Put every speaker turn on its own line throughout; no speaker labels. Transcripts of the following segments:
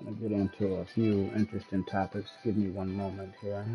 I'm gonna get into a few interesting topics. Give me one moment here.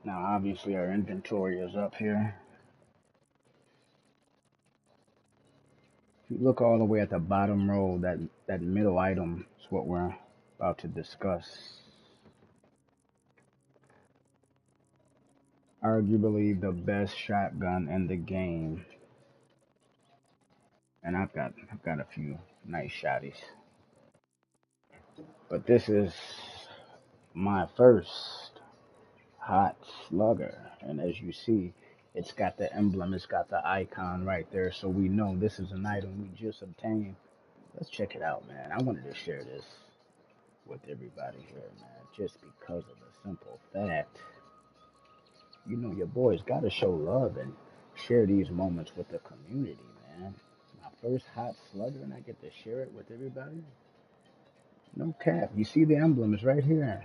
Now, obviously, our inventory is up here. If you look all the way at the bottom row, that middle item is what we're about to discuss. Arguably the best shotgun in the game, and I've got a few nice shotties, but this is my first hot slugger, and as you see, it's got the emblem, it's got the icon right there, so we know this is an item we just obtained. Let's check it out, man. I wanted to share this with everybody here, man, just because of the simple fact, your boys got to show love and share these moments with the community, man. My first hot slugger, and I get to share it with everybody. No cap. You see the emblem is right here.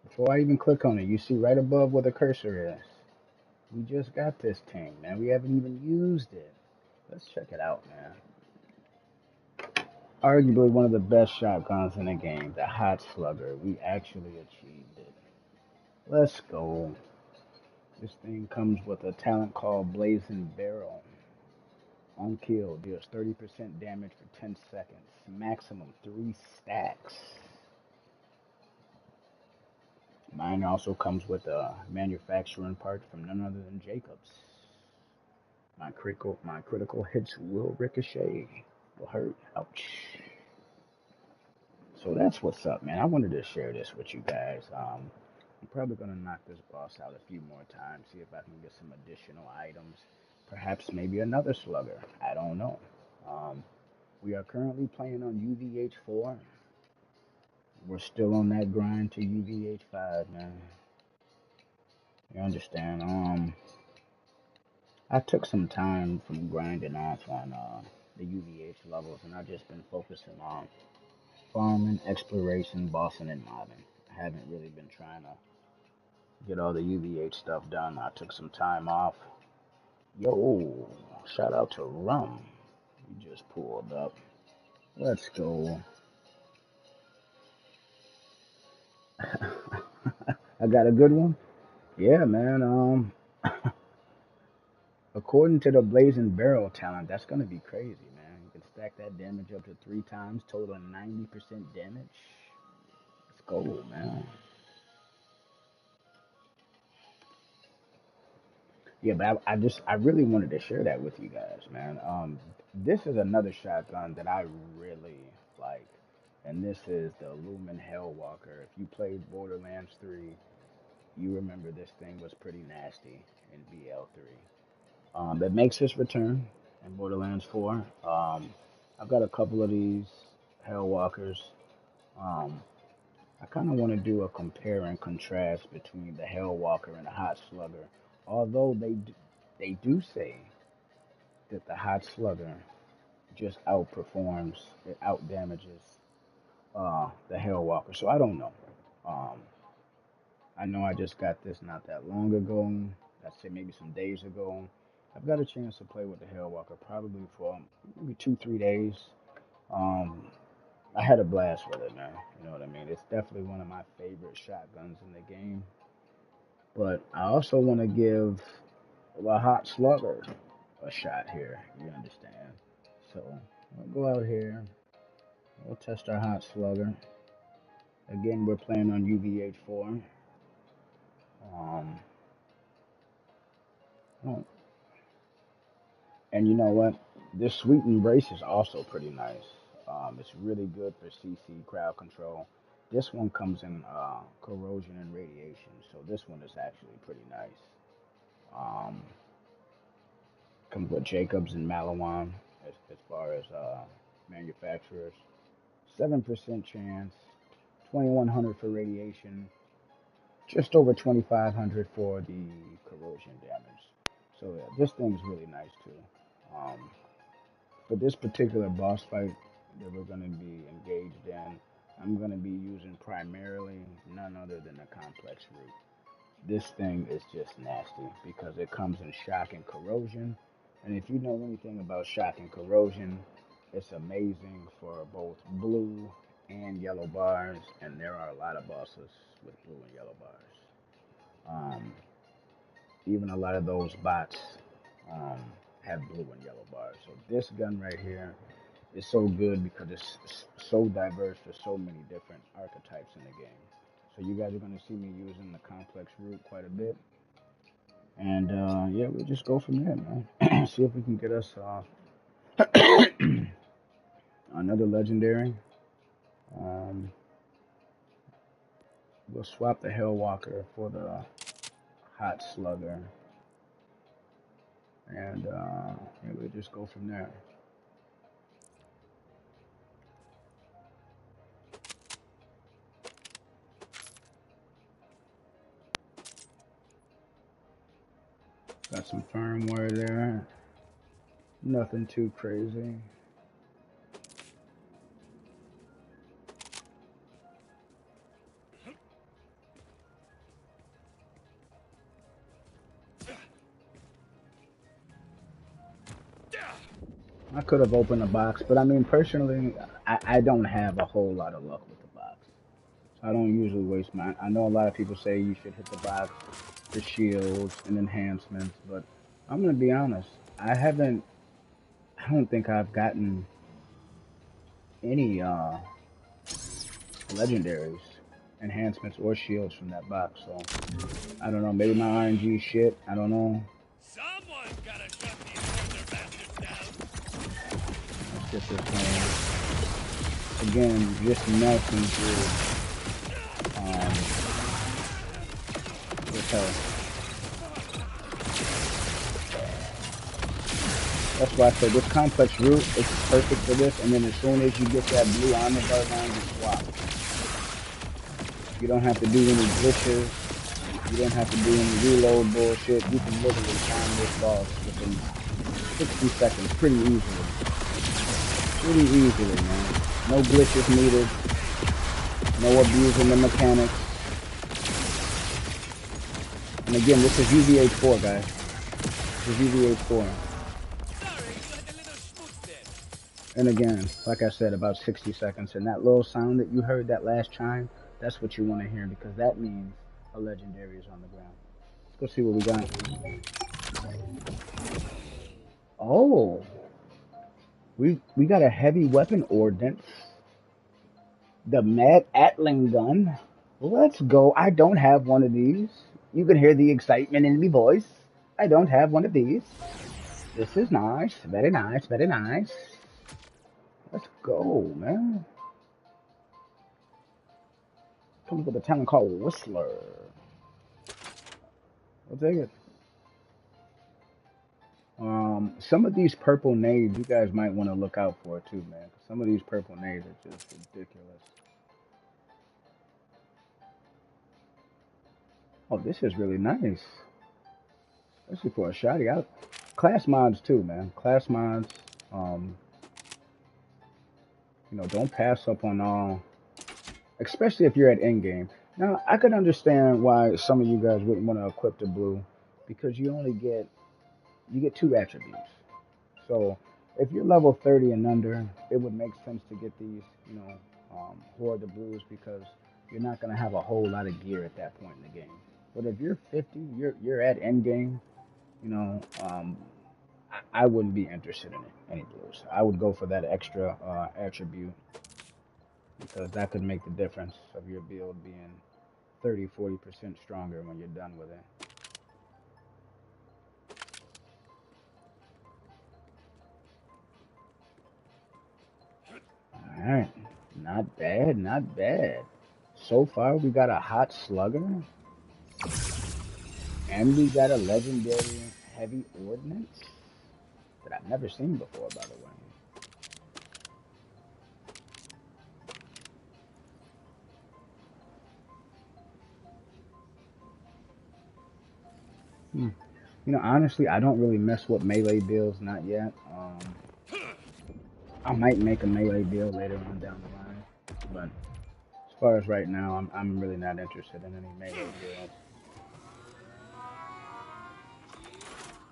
Before I even click on it, you see right above where the cursor is. We just got this thing, man. We haven't even used it. Let's check it out, man. Arguably one of the best shotguns in the game, the Hot Slugger. We actually achieved it. Let's go. This thing comes with a talent called Blazing Barrel. On kill, deals 30% damage for 10 seconds. Maximum 3 stacks. Mine also comes with a manufacturing part from none other than Jacobs. My critical hits will ricochet. Will hurt. Ouch. So that's what's up, man. I wanted to share this with you guys. I'm probably gonna knock this boss out a few more times, see if I can get some additional items. Perhaps maybe another slugger. I don't know. Um, we are currently playing on UVH 4. We're still on that grind to UVH 5, man. You understand? I took some time from grinding off on the UVH levels, and I've just been focusing on farming, exploration, bossing, and mobbing. I haven't really been trying to get all the UVH stuff done. I took some time off. Yo, shout out to Rum. You just pulled up. Let's go. I got a good one. Yeah, man. According to the Blazing Barrel talent, that's gonna be crazy, man. You can stack that damage up to 3 times, total 90% damage. Let's go, man. Yeah, but I really wanted to share that with you guys, man. This is another shotgun that I really like, and this is the Lumen Hellwalker. If you played Borderlands 3, you remember this thing was pretty nasty in BL3. It makes its return in Borderlands 4. I've got a couple of these Hellwalkers. Um, I kind of want to do a compare and contrast between the Hellwalker and the Hot Slugger. Although they do say that the Hot Slugger just outperforms, it outdamages the Hellwalker. So I don't know. Um, I know I just got this not that long ago. I'd say maybe some days ago. I've got a chance to play with the Hellwalker probably for maybe 2, 3 days. Um, I had a blast with it, man. You know what I mean? It's definitely one of my favorite shotguns in the game. But I also want to give a Hot Slugger a shot here. You understand? So we'll go out here. We'll test our Hot Slugger. Again, we're playing on UVH 4. Um, oh, and you know what? This Sweet Embrace is also pretty nice. It's really good for CC crowd control. This one comes in corrosion and radiation, so this one is actually pretty nice. Um, Comes with Jacobs and Malawan as far as manufacturers. 7% chance, 2100 for radiation, just over 2500 for the corrosion damage. So yeah, this thing's really nice too. Um, for this particular boss fight that we're going to be engaged in, I'm going to be using primarily none other than the complex route. This thing is just nasty because it comes in shock and corrosion. And if you know anything about shock and corrosion, it's amazing for both blue and yellow bars. And there are a lot of bosses with blue and yellow bars. Um, Even a lot of those bots um, have blue and yellow bars. So this gun right here is so good because it's so diverse for so many different archetypes in the game. So you guys are going to see me using the complex route quite a bit. And yeah, we'll just go from there, man. See if we can get us another legendary. Um, we'll swap the Hellwalker for the Hot Slugger. And yeah, we'll just go from there. Got some firmware there. Nothing too crazy. I could have opened the box, but I mean, personally, I don't have a whole lot of luck with the box. So I don't usually waste my. I know a lot of people say you should hit the box for shields and enhancements, but I'm gonna be honest. I haven't. I don't think I've gotten any legendaries, enhancements, or shields from that box. So I don't know. Maybe my RNG shit. I don't know.
Someone's gotta shut these older bastards down.
Let's get this one. Again, just melting through this health. That's why I said this complex route is perfect for this. And then as soon as you get that blue armor bar line, you swap. You don't have to do any glitches. You don't have to do any reload bullshit. You can literally time this boss within 60 seconds pretty easily. Pretty easily, man. No glitches needed. No abusing the mechanics. And again, this is UVH 4, guys. This is UVH 4. And again, like I said, about 60 seconds. And that little sound that you heard, that last chime, that's what you want to hear because that means a legendary is on the ground. Let's go see what we got. Oh, we got a heavy weapon ordnance. The Mad Atling gun. Let's go. I don't have one of these. You can hear the excitement in my voice. I don't have one of these. This is nice. Very nice. Very nice. Let's go, man. Comes with a talent called Whistler. I'll take it. Some of these purple nades, you guys might want to look out for too, man. Some of these purple nades are just ridiculous. Oh, this is really nice. Especially for a shotty out. Class mods too, man. Class mods. Um, don't pass up on all, especially if you're at end game. Now, I could understand why some of you guys wouldn't want to equip the blue, because you get two attributes. So if you're level 30 and under, it would make sense to get these, hoard the blues because you're not gonna have a whole lot of gear at that point in the game. But if you're 50, you're at end game, you know, um, I wouldn't be interested in any blues. I would go for that extra attribute because that could make the difference of your build being 30, 40% stronger when you're done with it. All right, not bad, not bad. So far, we got a hot slugger, and we got a legendary heavy ordnance that I've never seen before, by the way. Hmm. You know, honestly, I don't really mess with melee builds, not yet. I might make a melee build later on down the line, but as far as right now, I'm really not interested in any melee builds.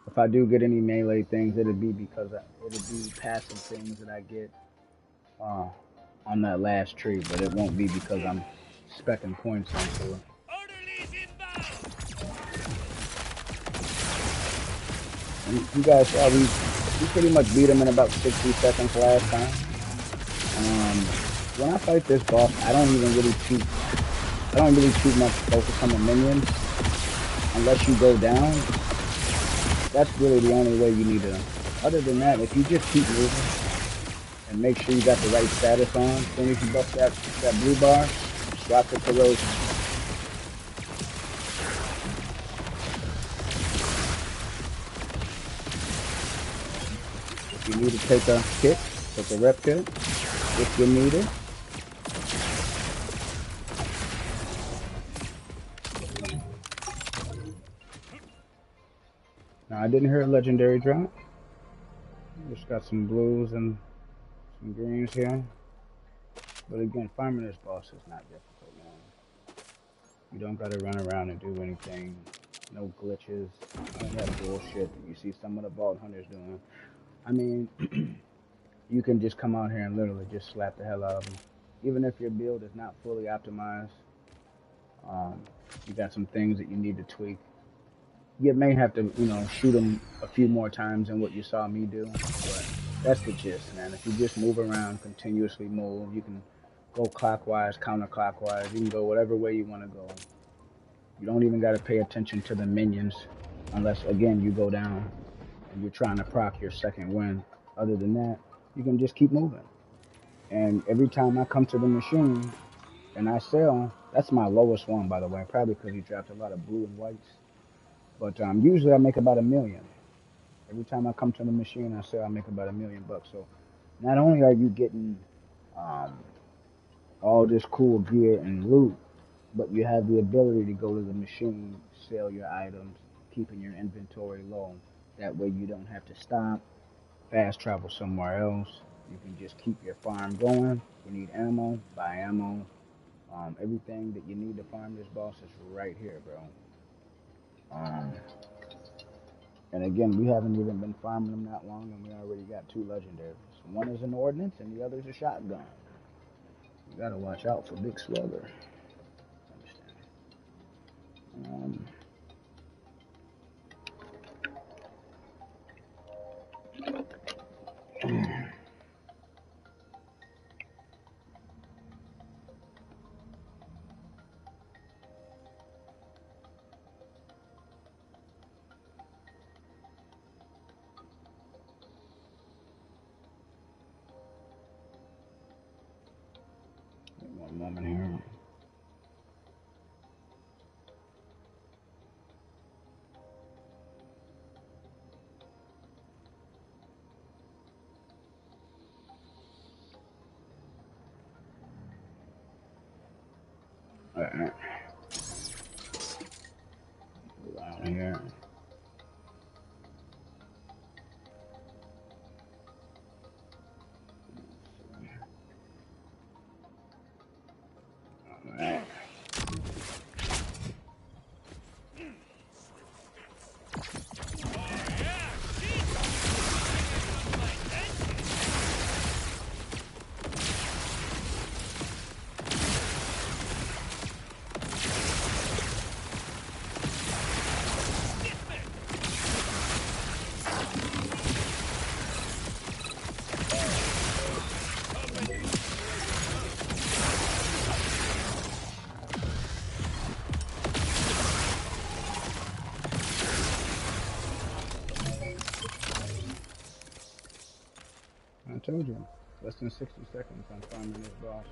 If I do get any melee things, it'll be because it'll be passive things that I get uh, on that last tree, but it won't be because I'm specking points into it.
Orderlies inbound!
And you guys saw we pretty much beat him in about 60 seconds last time. When I fight this boss, I don't really too much focus on the minions unless you go down. That's really the only way you need to. Other than that, if you just keep moving and make sure you got the right status on, as soon as you bust that blue bar, drop the corrosion. If you need to take a kit, take a rep kit if you need it. Now I didn't hear a legendary drop. Just got some blues and some greens here. But again, farming this boss is not difficult, man. You don't gotta run around and do anything. No glitches. None of that bullshit that you see some of the vault hunters doing. I mean, you can just come out here and literally just slap the hell out of them. Even if your build is not fully optimized, um, you got some things that you need to tweak. You may have to, shoot them a few more times than what you saw me do, but that's the gist, man. If you just move around, continuously move, you can go clockwise, counterclockwise. You can go whatever way you want to go. You don't even got to pay attention to the minions unless, again, you go down and you're trying to proc your second win. Other than that, you can just keep moving. And every time I come to the machine and I sell, that's my lowest one, by the way, probably because he dropped a lot of blue and whites. But usually I make about $1 million. Every time I come to the machine, I sell, I make about $1 million. So not only are you getting um, all this cool gear and loot, but you have the ability to go to the machine, sell your items, keeping your inventory low. That way you don't have to stop, fast travel somewhere else. You can just keep your farm going. You need ammo, buy ammo. Everything that you need to farm this boss is right here, bro. Um, and again, we haven't even been farming them that long, and we already got 2 legendaries. One is an ordnance, and the other is a shotgun. You gotta watch out for Big Slugger. Um, one moment here. All right, around here. All right. I told you, less than 60 seconds I'm farming this boss.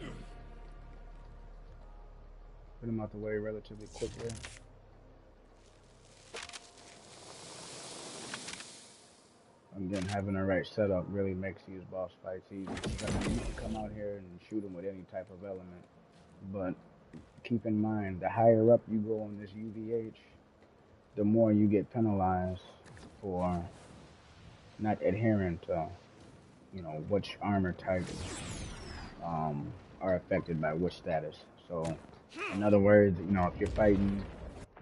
Put him out the way relatively quickly. Again, having the right setup really makes these boss fights easy. You can come out here and shoot them with any type of element. But keep in mind, the higher up you go on this UVH, the more you get penalized for not adhering to, which armor types are affected by which status. So, in other words, if you're fighting,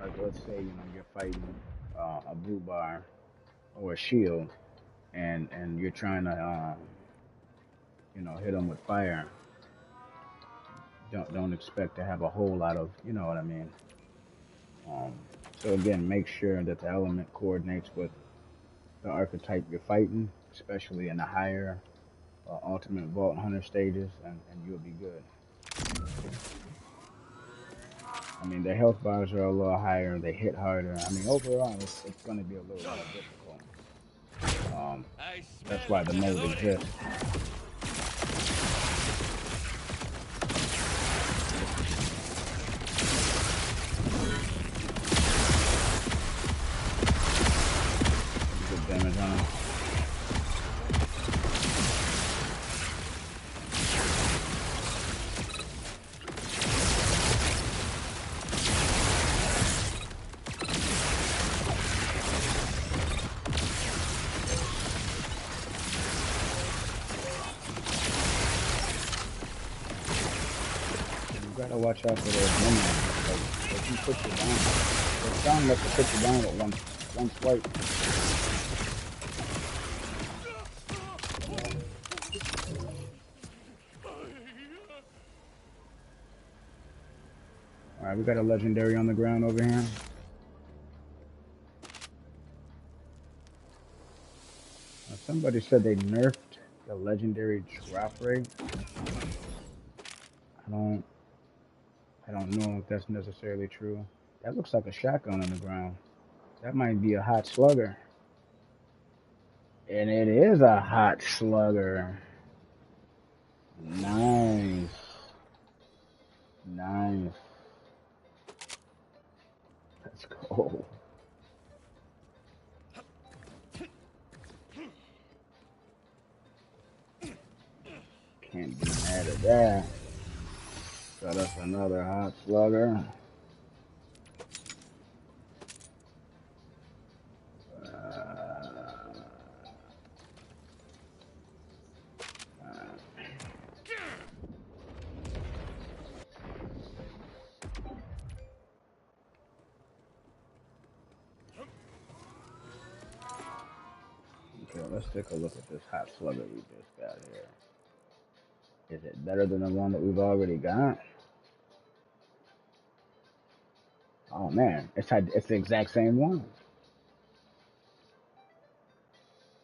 like let's say, you're fighting a blue bar or a shield, and you're trying to, hit them with fire. Don't expect to have a whole lot of, you know what I mean. Um, so again, make sure that the element coordinates with the archetype you're fighting, especially in the higher ultimate vault hunter stages, and you'll be good. I mean, the health bars are a little higher, they hit harder. I mean, overall, it's going to be a little more difficult.
I
That's
smell
why
a
the mode
mejore.
exists. Good damage on him. You gotta watch out for those minions. Like, if you put you down, it's strong enough to put you down with one swipe. Alright, we got a legendary on the ground over here. Somebody said they nerfed the legendary drop rate. I don't I don't know if that's necessarily true. That looks like a shotgun on the ground. That might be a hot slugger. And it is a hot slugger. Nice. Nice. Let's go. Can't be mad at that. Got us another hot slugger. Okay, let's take a look at this hot slugger we just got here. Is it better than the one that we've already got? Oh man, it's the exact same one.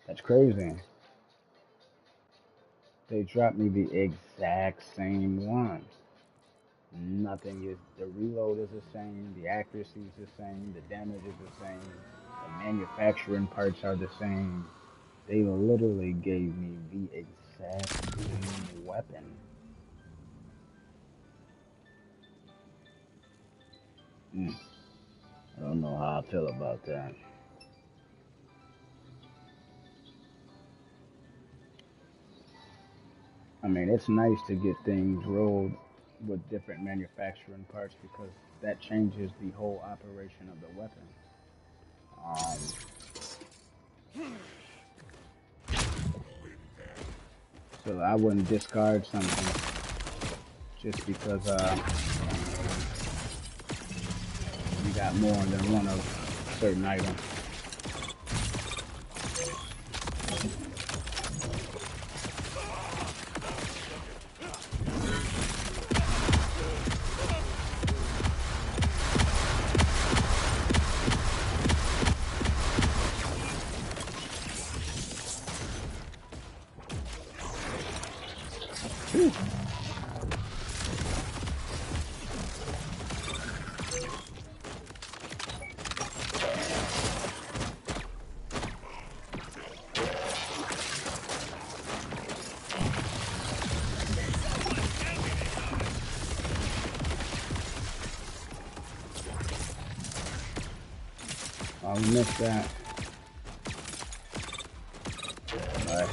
That's crazy. They dropped me the exact same one. Nothing is, the reload is the same, the accuracy is the same, the damage is the same, the manufacturing parts are the same. They literally gave me the exact same weapon. I don't know how I feel about that. I mean, it's nice to get things rolled with different manufacturing parts because that changes the whole operation of the weapon. So I wouldn't discard something just because you got more than one of a certain item. I missed that. Alright.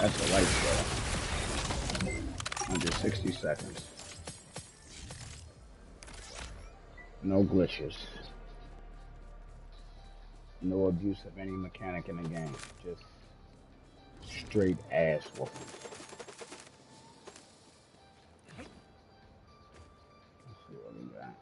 That's a light show. Under 60 seconds. No glitches. No abuse of any mechanic in the game. Just straight ass whooping. Let's see what we got.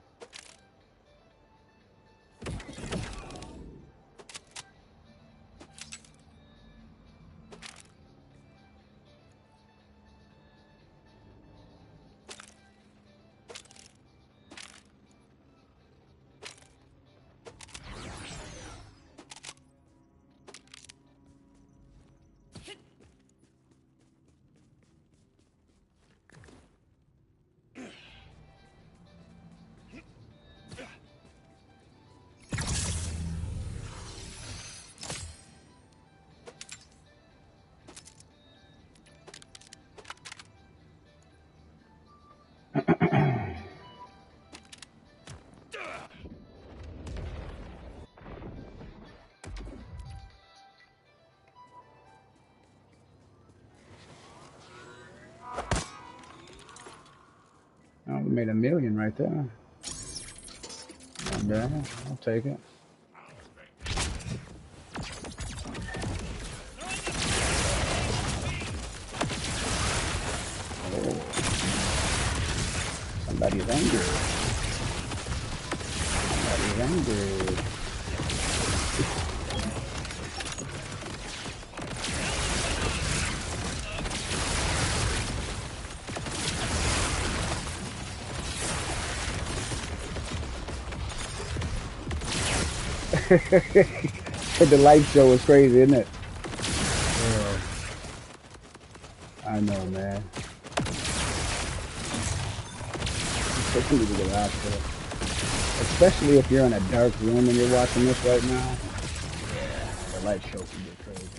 Oh, we made $1 million right there. Not bad. I'll take it. Oh, somebody's angry. Somebody's angry. The light show was crazy, isn't it? Yeah. I know, man. It's need to get out there. Especially if you're in a dark room and you're watching this right now. Yeah, the light show can get crazy.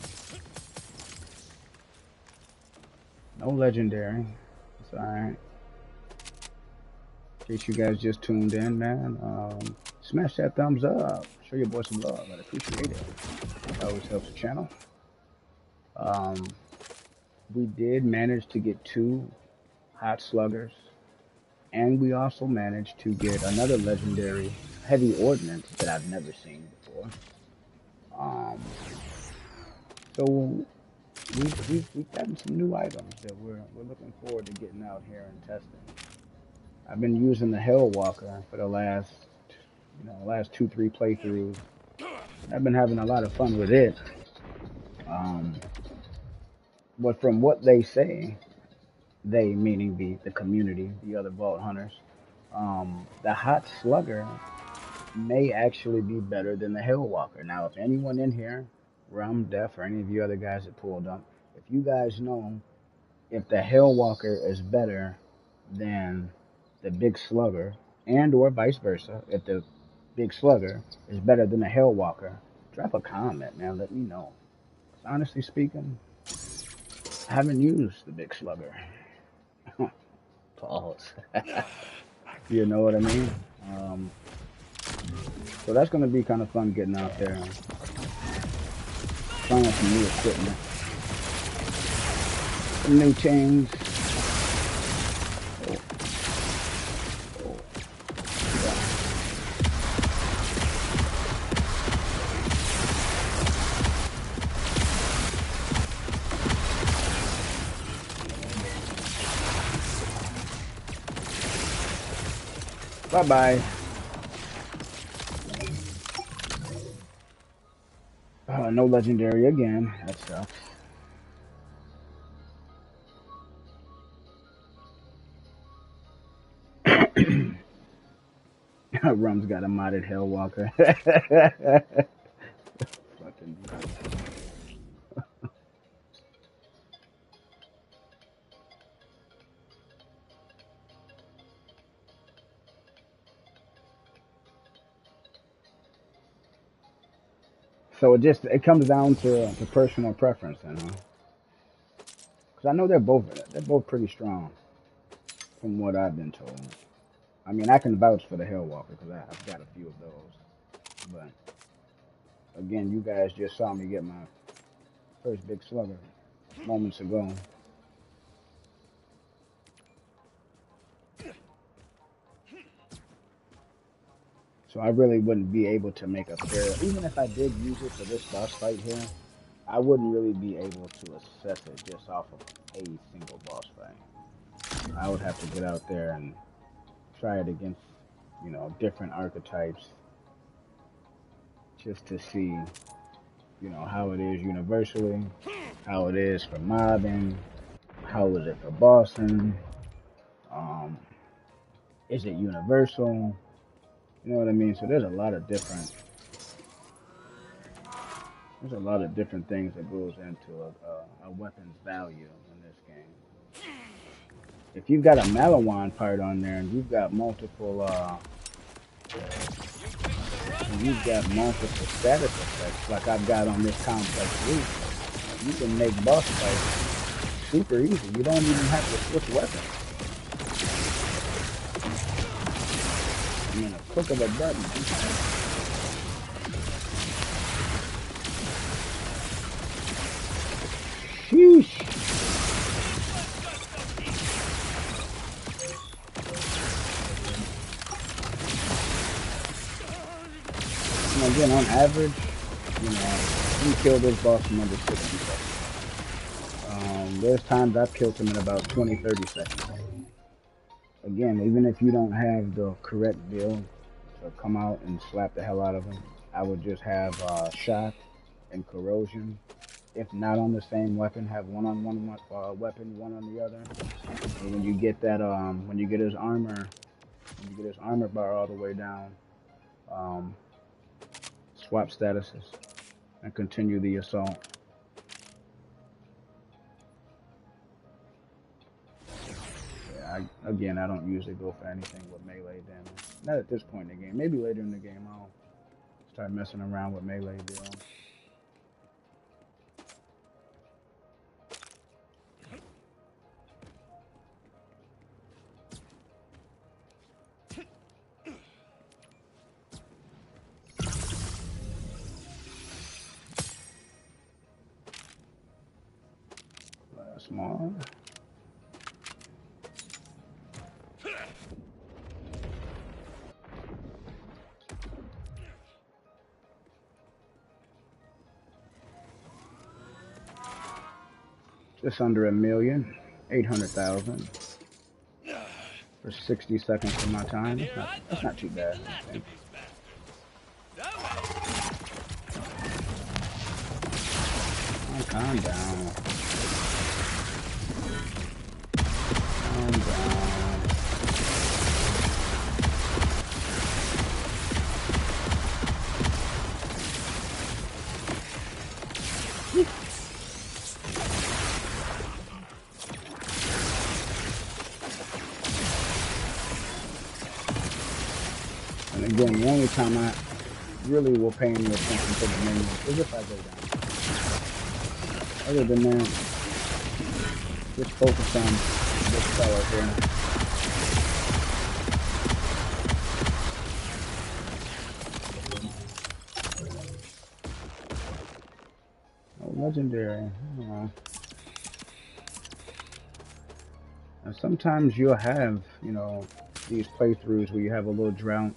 No legendary. It's alright. In case you guys just tuned in, man, smash that thumbs up. Show your boy some love. I'd appreciate it. It always helps the channel. We did manage to get 2 hot sluggers, and we also managed to get another legendary heavy ordnance that I've never seen before. So we've gotten some new items that we're looking forward to getting out here and testing. I've been using the Hellwalker for the last 2-3 playthroughs. I've been having a lot of fun with it. But from what they say, they meaning the community, the other vault hunters, the hot slugger may actually be better than the Hellwalker. Now, if anyone in here, Rum, Def, or any of you other guys that pulled up, if you guys know if the Hellwalker is better than the Big Slugger, and or vice versa, if the Big Slugger is better than the Hellwalker, drop a comment, man. Let me know. Honestly speaking, I haven't used the Big Slugger. Pause. You know what I mean? So that's going to be kind of fun getting out there and trying some new equipment. Some new chains. Bye-bye. No legendary again. That sucks. Rum's got a modded Hellwalker. Fucking. So it comes down to personal preference, you know. Because I know they're both pretty strong, from what I've been told. I mean, I can vouch for the Hellwalker because I've got a few of those. But again, you guys just saw me get my first Big Slugger. moments ago. So I really wouldn't be able to make a fair, even if I did use it for this boss fight here, I wouldn't really be able to assess it just off of a single boss fight. I would have to get out there and try it against, different archetypes just to see, how it is universally, how it is for mobbing, how is it for bossing, um, is it universal? You know what I mean? So there's a lot of different things that goes into a weapon's value in this game. If you've got a Malawan part on there and you've got multiple status effects like I've got on this complex loop, you can make boss fights super easy. You don't even have to switch weapons. I mean, a click of a button. Sheesh. And again, on average, you kill this boss in under 60 seconds. There's times I've killed him in about 20, 30 seconds. Again, even if you don't have the correct build to come out and slap the hell out of him, I would just have shock and corrosion. If not on the same weapon, have one on one weapon, one on the other. And when you get that, when you get his armor bar all the way down, swap statuses and continue the assault. Yeah, I don't usually go for anything with melee damage. Not at this point in the game. Maybe later in the game I'll start messing around with melee deals. Small. Just under 1,800,000 for 60 seconds of my time. That's not too bad. Oh, calm down. Calm down. And again, the only time I really will pay any attention to the menu is if I go down. Other than that, just focus on this fella here. Oh, legendary. And sometimes you'll have, these playthroughs where you have a little drought.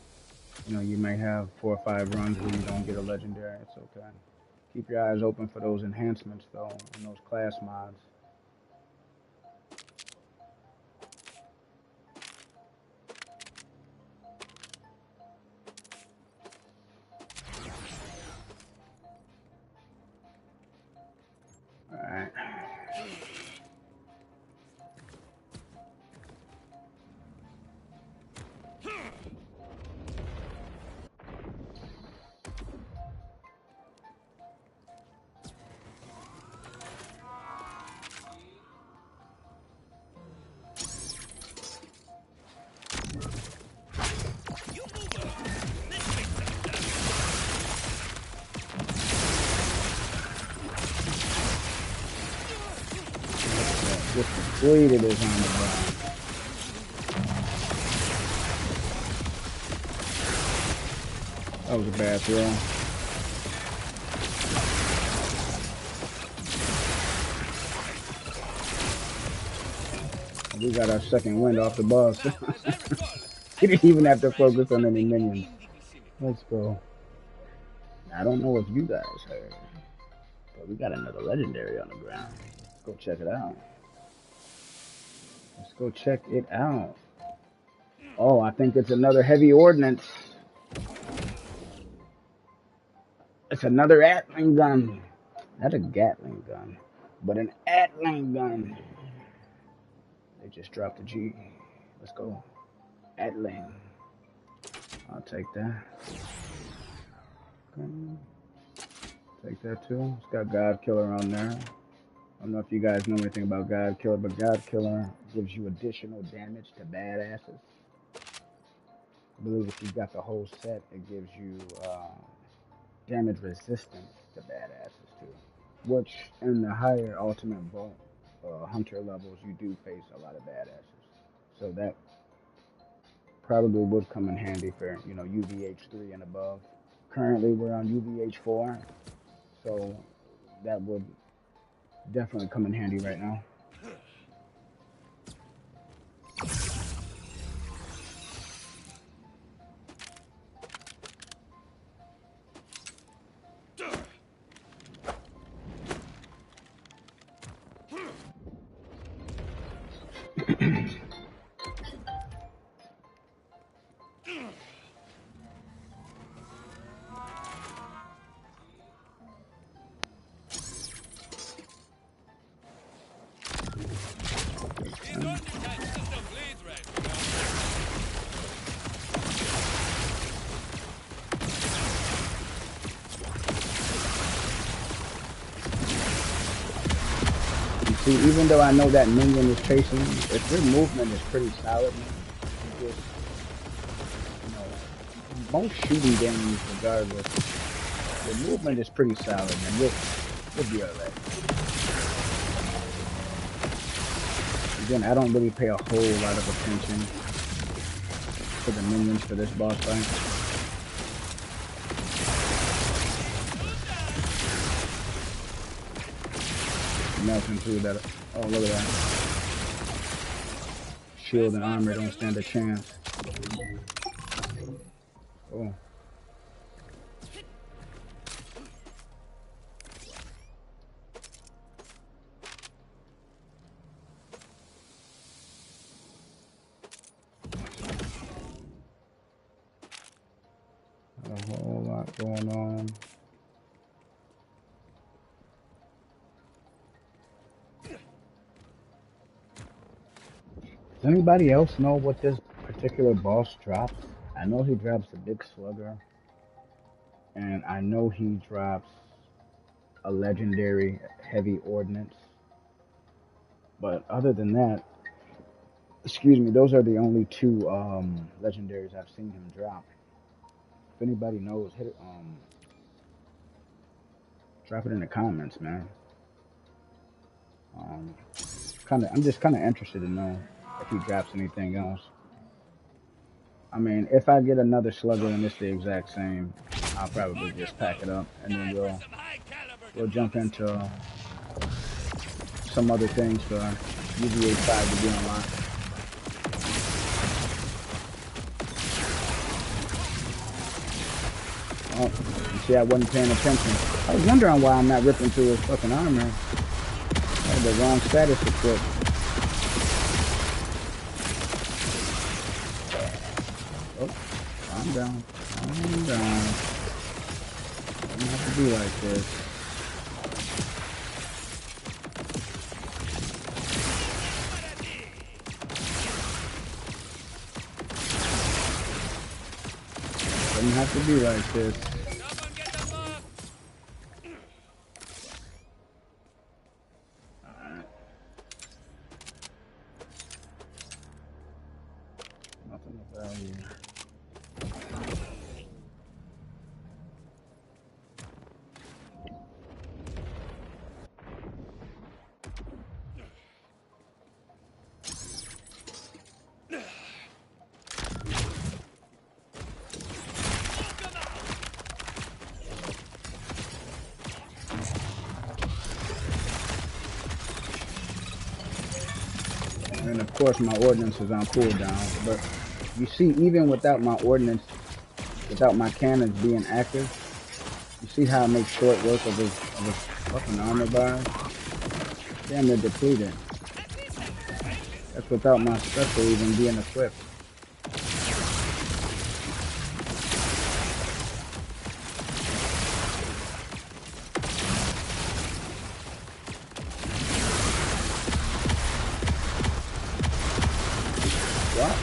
You may have 4 or 5 runs where you don't get a legendary. It's okay. Keep your eyes open for those enhancements, though, and those class mods. Alright. Just completed his on the ground. That was a bad throw. We got our second wind off the boss.
Now, as I recall,
He
I
didn't
saw a
even have
horse
to
riding
focus on any
something
minions.
in the vicinity.
Let's go. I don't know if you guys heard, but we got another legendary on the ground. Let's go check it out. Let's go check it out. Oh, I think it's another heavy ordnance. It's another Atling gun. Not a Gatling gun, but an Atling gun. They just dropped the G. Let's go. Atling. I'll take that. Okay. Take that too. It's got God Killer on there. I don't know if you guys know anything about God Killer, but God Killer gives you additional damage to badasses. I believe if you got the whole set, it gives you damage resistance to badasses too. Which in the higher ultimate vault hunter levels, you do face a lot of badasses. So that probably would come in handy for UVH 3 and above. Currently, we're on UVH 4, so that would definitely come in handy right now.
These order types still bleed right, you know.
You see, even though I know that minion is chasing me, if your movement is pretty solid, man, you just, most shooting games, regardless, your movement is pretty solid, man. You'll be alright. Again, I don't really pay a whole lot of attention to the minions for this boss fight. Melting through that. Oh, look at that. Shield and armor don't stand a chance. Oh. A whole lot going on. Does anybody else know what this particular boss drops? I know he drops a big slugger, and I know he drops a legendary heavy ordnance. But other than that, excuse me, those are the only two legendaries I've seen him drop. If anybody knows, hit it. Drop it in the comments, man. I'm just kind of interested to know if he drops anything else. I mean, if I get another slugger and it's the exact same, I'll probably just pack it up and then
Time for some high caliber
we'll jump
diplomacy.
into some other things for UVH 5 to be unlocked. Oh, you see, I wasn't paying attention. I was wondering why I'm not ripping through his fucking armor. I had the wrong status equipped. Oh, calm down. Calm down. Doesn't have to be like this. Doesn't have to be like this.
Someone get them up.
Alright. Nothing of value. And of course, my ordnance is on cooldown. But you see, even without my ordnance, without my cannons being active, you see how it makes short work of his fucking armor bars? Damn, they're depleted. That's without my special even being equipped. What?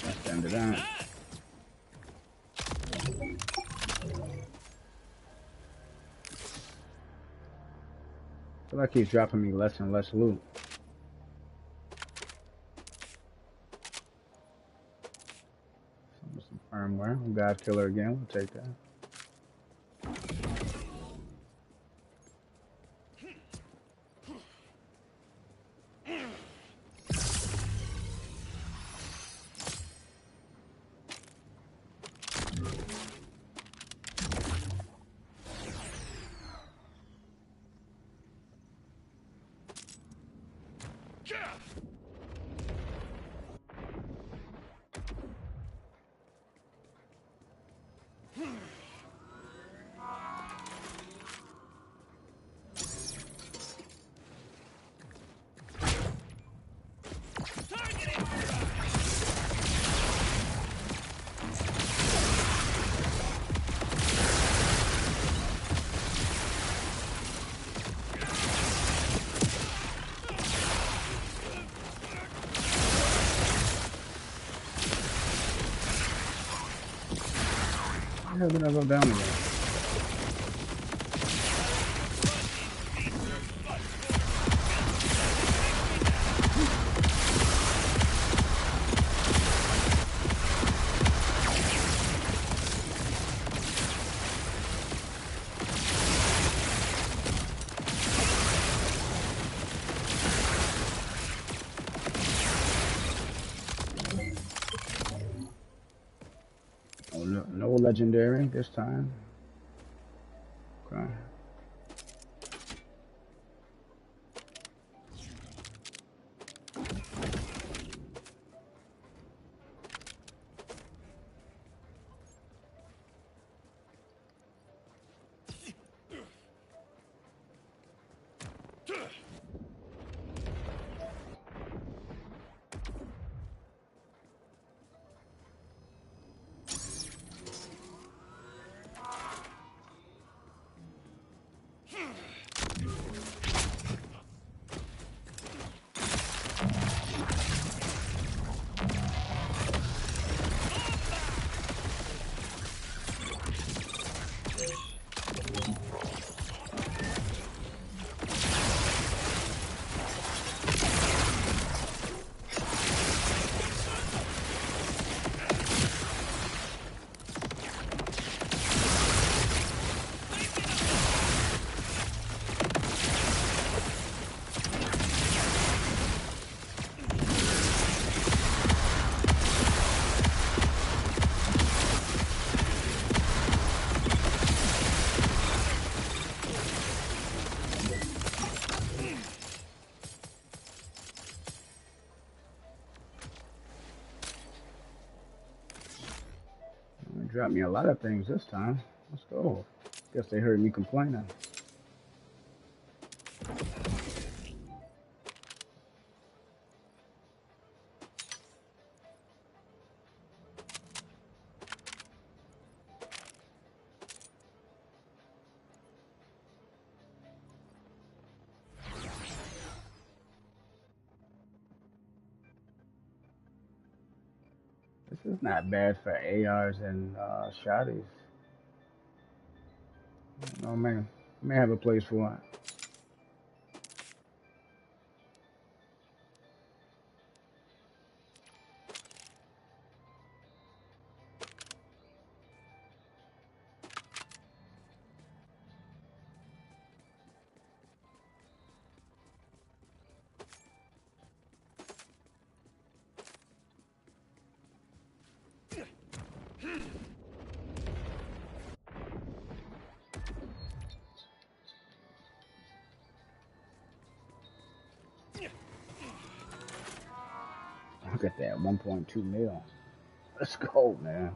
That's the end of that. I feel like he's dropping me less and less loot. Some firmware. God killer again. We'll take that. How did I go down again? Oh, no, no legendary this time. Okay. Dropped me a lot of things this time. Let's go. Guess they heard me complaining. This is not bad for ARs and shotties. Oh man, may have a place for it. Look at that, 1.2 mil. Let's go, man.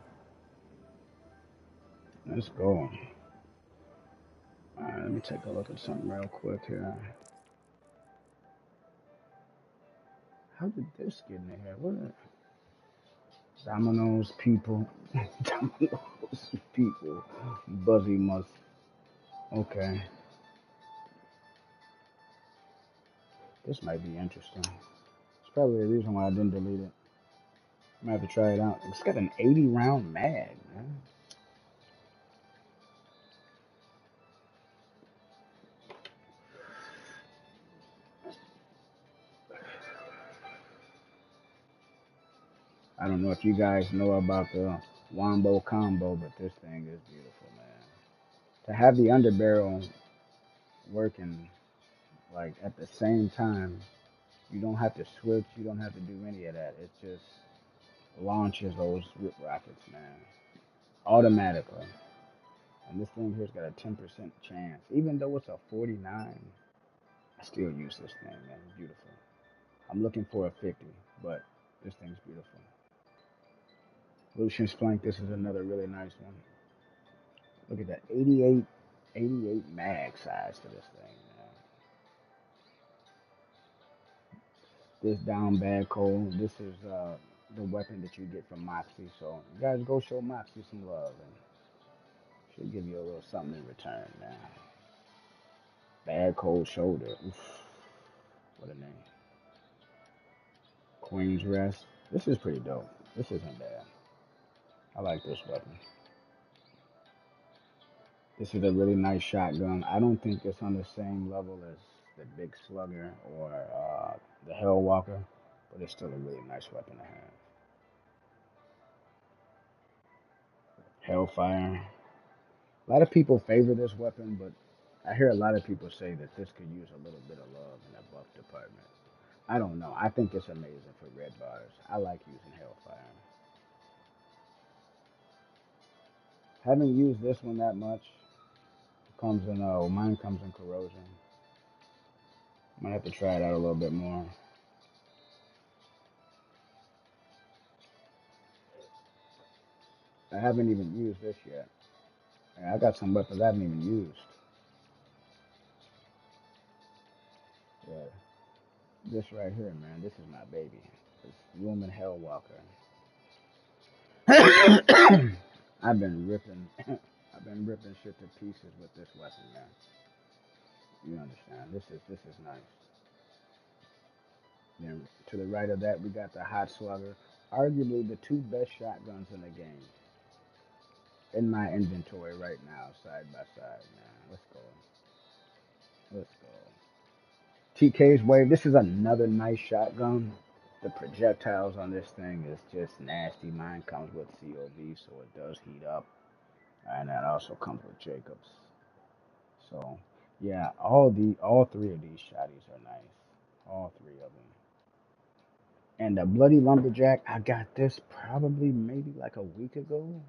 Let's go. All right, let me take a look at something real quick here. How did this get in here? What? Domino's people. Domino's people. Buzzy must. Okay. This might be interesting. It's probably the reason why I didn't delete it. I might have to try it out. It's got an 80 round mag, man. I don't know if you guys know about the Wombo combo, but this thing is beautiful, man. To have the underbarrel working like at the same time, you don't have to switch, you don't have to do any of that. It just launches those rip rockets, man, automatically. And this thing here's got a 10% chance. Even though it's a 49, I still use this thing, man. It's beautiful. I'm looking for a 50, but this thing's beautiful. Lucian Splank, this is another really nice one. Look at that, 88 mag size to this thing, man. This down bad cold, this is the weapon that you get from Moxie. So you guys go show Moxie some love, and she'll give you a little something in return, man. Bad cold shoulder, oof, what a name. Queen's Rest. This is pretty dope. This isn't bad. I like this weapon. This is a really nice shotgun. I don't think it's on the same level as the Big Slugger or the Hellwalker, but it's still a really nice weapon to have. Hellfire. A lot of people favor this weapon, but I hear a lot of people say that this could use a little bit of love in the buff department. I don't know. I think it's amazing for red bars. I like using Hellfire. Haven't used this one that much. Comes in mine comes in corrosion. Might have to try it out a little bit more. I haven't even used this yet. I got some weapons I haven't even used. Yeah, this right here, man. This is my baby. It's Lumen Hellwalker. I've been ripping, I've been ripping shit to pieces with this weapon, man. You understand? This is nice. Then to the right of that, we got the Hot Slugger, arguably the two best shotguns in the game. In my inventory right now, side by side, man. Let's go. Let's go. TK's Wave. This is another nice shotgun. The projectiles on this thing is just nasty. Mine comes with COV, so it does heat up, and that also comes with Jacobs. So, yeah, all three of these shotties are nice. All three of them. And the Bloody Lumberjack, I got this probably maybe like a week ago.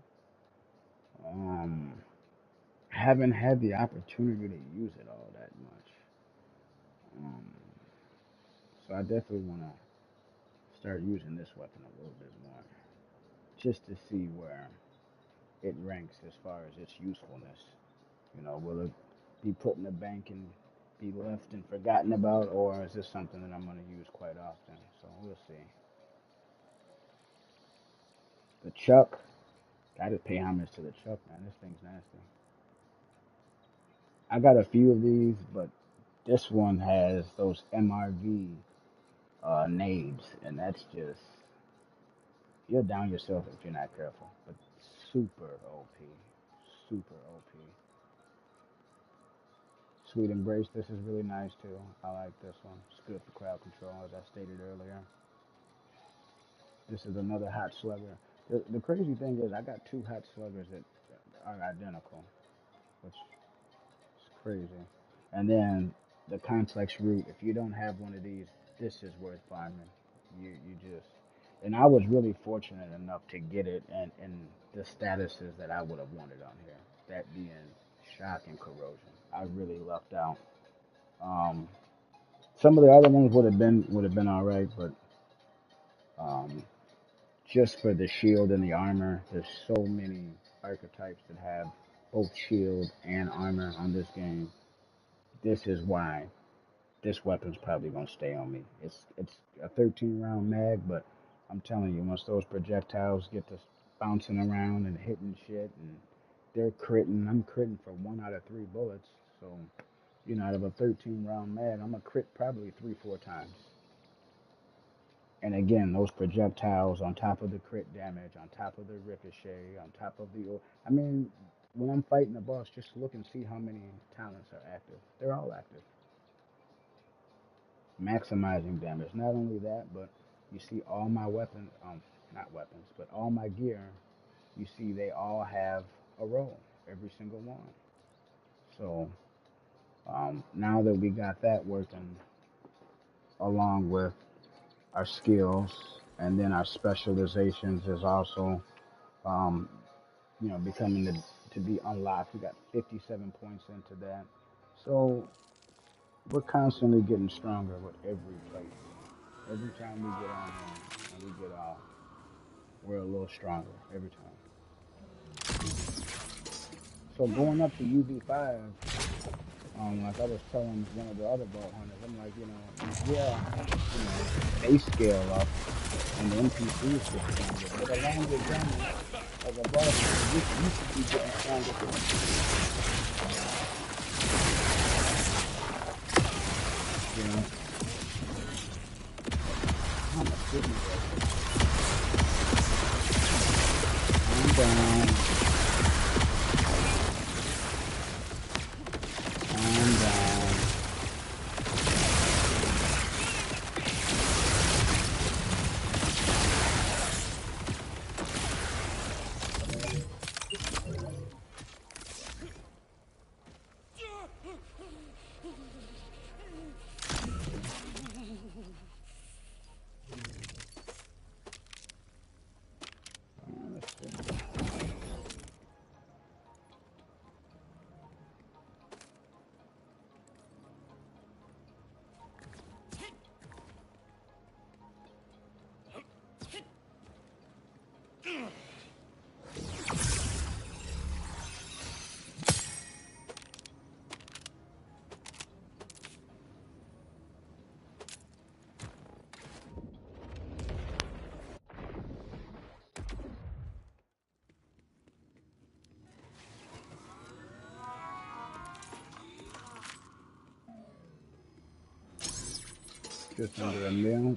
Um, haven't had the opportunity to use it all that much. Um, so I definitely want to start using this weapon a little bit more, just to see where it ranks as far as its usefulness. Will it be put in the bank and be left and forgotten about, or is this something that I'm going to use quite often? So we'll see. The Chuck, gotta pay homage to the Chuck, man. This thing's nasty. I got a few of these, but this one has those MRV nades, and that's just you'll down yourself if you're not careful. But super OP, super OP. Sweet Embrace, this is really nice too. I like this one. It's good for crowd control, as I stated earlier. This is another Hot Slugger. The crazy thing is, I got two Hot Sluggers that are identical, which is crazy. And then the Complex Root. If you don't have one of these, this is worth farming. You just and I was really fortunate enough to get it and the statuses that I would have wanted on here. That being shock and corrosion. I really lucked out. Um, some of the other ones would have been all right, but Um, just for the shield and the armor, there's so many archetypes that have both shield and armor on this game. This is why this weapon's probably gonna stay on me. It's a 13 round mag, but I'm telling you, once those projectiles get to bouncing around and hitting shit, and they're critting, I'm critting for 1 out of 3 bullets. So out of a 13 round mag, I'm gonna crit probably 3, 4 times. And again, those projectiles on top of the crit damage, on top of the ricochet, on top of the, I mean, when I'm fighting a boss, just look and see how many talents are active. They're all active, maximizing damage. Not only that, but you see all my weapons, not weapons, but all my gear, you see they all have a role, every single one. So now that we got that working, along with our skills, and then our specializations is also, um, becoming to be unlocked. We got 57 points into that. So we're constantly getting stronger with every playthrough. Every time we get on here and we get off, we're a little stronger every time. So going up to UV5, like I was telling one of the other boat hunters, I'm like, yeah, they scale up and the NPCs get stronger, but along the journey of a boat hunter, you should be getting stronger too. I'm a sitting I'm down. I'm down. Let's see. Just under a mil.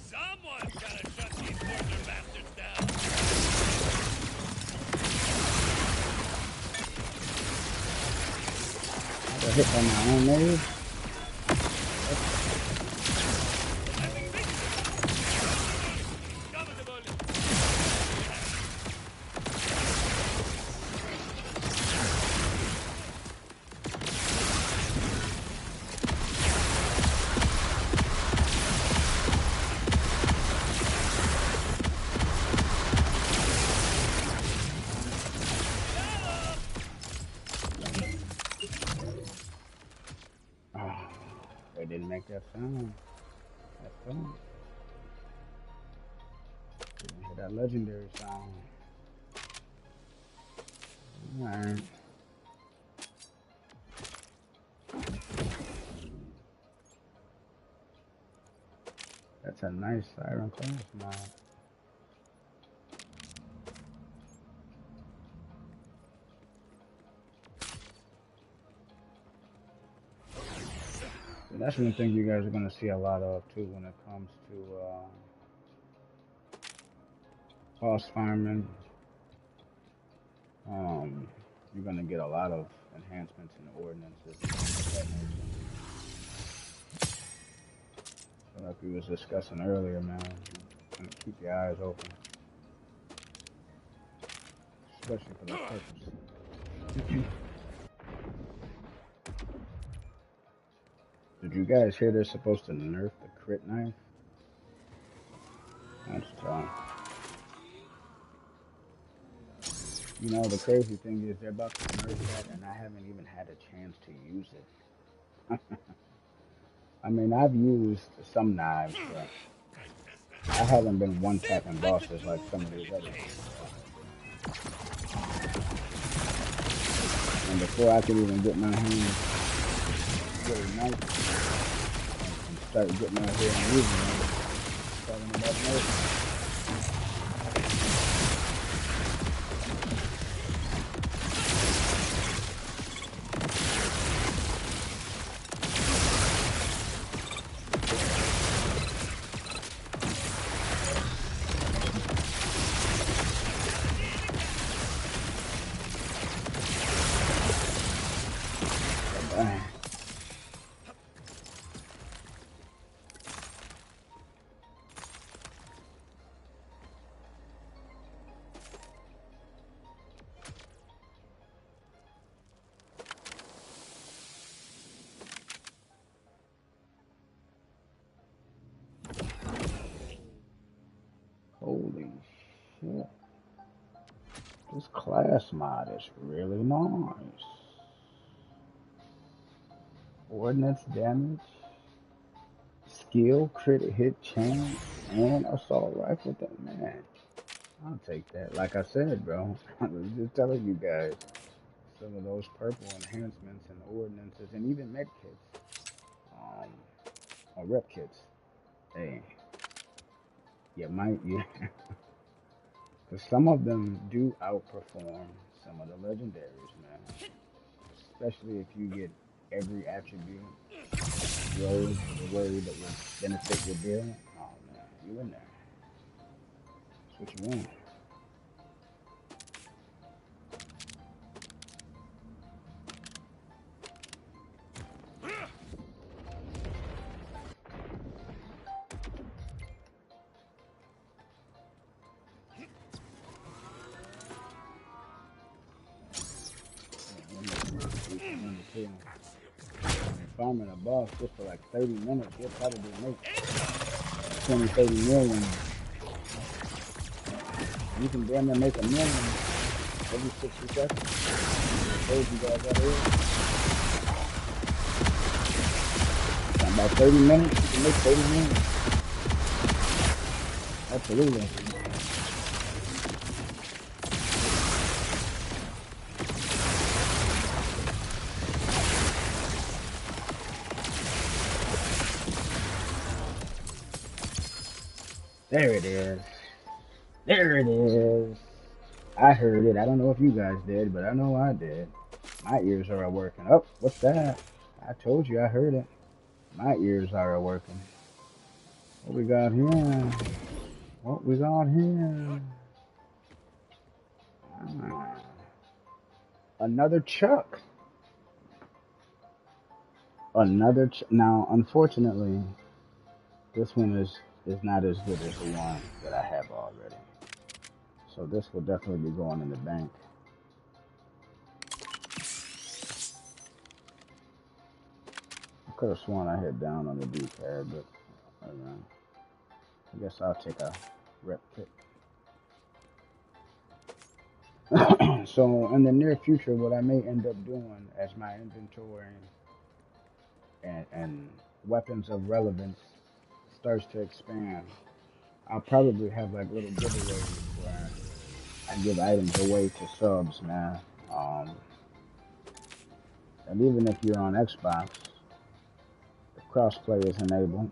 Someone's gotta shut these border bastards down.
I got hit by my own nade.
Cover the bullet.
Oh, they didn't make that sound. That sound. Didn't hear that legendary sound. Alright. That's a nice siren class mod. So that's one thing you guys are going to see a lot of too when it comes to boss farming. You're going to get a lot of enhancements in the ordinances and things of that nature. So like we was discussing earlier, man, keep your eyes open, especially for that purpose. Did you guys hear they're supposed to nerf the crit knife? That's tough. The crazy thing is they're about to nerf that, and I haven't even had a chance to use it. I mean, I've used some knives, but I haven't been one tapping
I could
bosses
do
like some of
with a
these
little
other
taste.
dudes, bro. And before I could even get my hands really nice and start getting out here and using them, starting it up over. Dang. Holy shit. This class mod is really nice. Ordnance damage, skill, crit hit chance, and assault rifle. Man, I'll take that. Like I said, bro, I was just telling you guys some of those purple enhancements and ordinances and even med kits, um, or rep kits. Hey, you might, yeah, because some of them do outperform some of the legendaries, man. Especially if you get every attribute rolled the way that would benefit your build. Oh man, you in there? That's what you want. Farming a boss just for like 30 minutes, you'll probably make 20, 30 million. You can damn near make a million every 60 seconds. I told you guys that earlier. In about 30 minutes, you can make 30 million. Absolutely. There it is. There it is. I heard it. I don't know if you guys did, but I know I did. My ears are working. Oh, what's that? I told you I heard it. My ears are working. What we got here? What we got here? Ah, another Chuck. Now, unfortunately, this one is not as good as the one that I have already. So this will definitely be going in the bank. I could have sworn I hit down on the D-pad, but I don't know. I guess I'll take a rep pick. So in the near future, what I may end up doing as my inventory and weapons of relevance starts to expand, I'll probably have like little giveaways where I give items away to subs, man. Um, and even if you're on Xbox, the crossplay is enabled.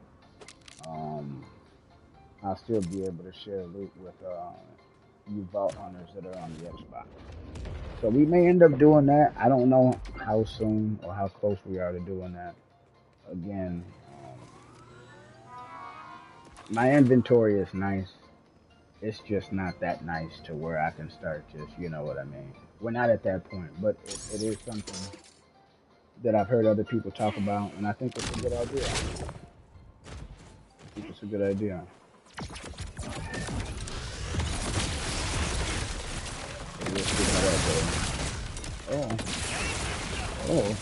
Um, I'll still be able to share loot with you vault hunters that are on the Xbox. So we may end up doing that. I don't know how soon or how close we are to doing that. Again, my inventory is nice. It's just not that nice to where I can start just, you know what I mean. We're not at that point, but it is something that I've heard other people talk about, and I think it's a good idea. I think it's a good idea. So we'll see how that goes. Oh, oh.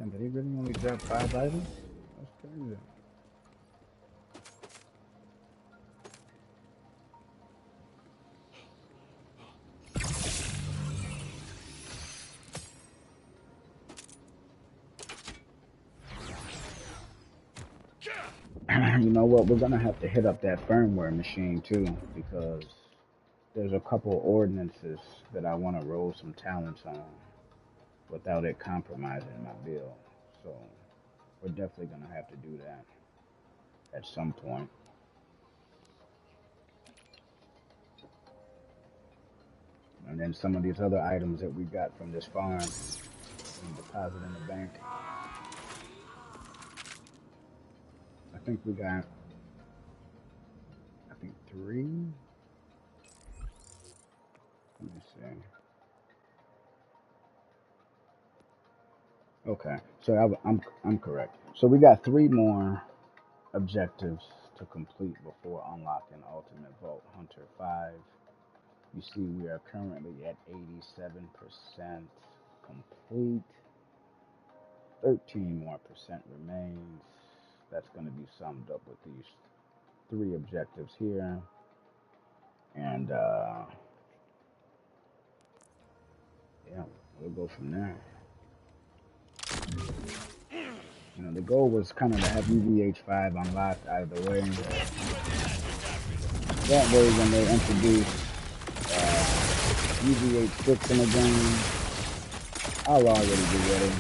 Damn, did he really only drop 5 items? That's crazy. You know what? We're gonna have to hit up that firmware machine too, because there's a couple ordinances that I want to roll some talents on without it compromising my build. So we're definitely gonna have to do that at some point. And then some of these other items that we got from this farm, we deposit in the bank. I think we got, I think 3. Let me see. Okay, so I'm correct. So we got 3 more objectives to complete before unlocking Ultimate Vault Hunter 5. You see, we are currently at 87% complete. 13 more percent remains. That's going to be summed up with these 3 objectives here. And yeah, we'll go from there. You know, the goal was kind of to have UVH 5 unlocked out of the way. That way, when they introduce UVH 6 in the game, I'll already be ready.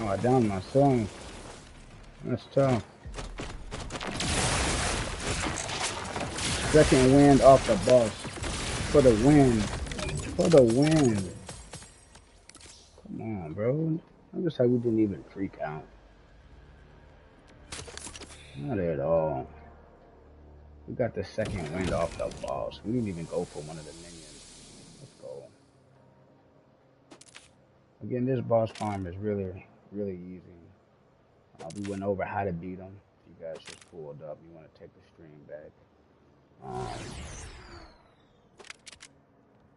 Oh, I downed my son. That's tough. Second wind off the boss. For the win. For the win. Come on, bro. Notice how we didn't even freak out. Not at all. We got the second wind off the boss. We didn't even go for one of the minions. Let's go. Again, this boss farm is really, really easy. We went over how to beat them. If you guys just pulled up, you want to take the stream back.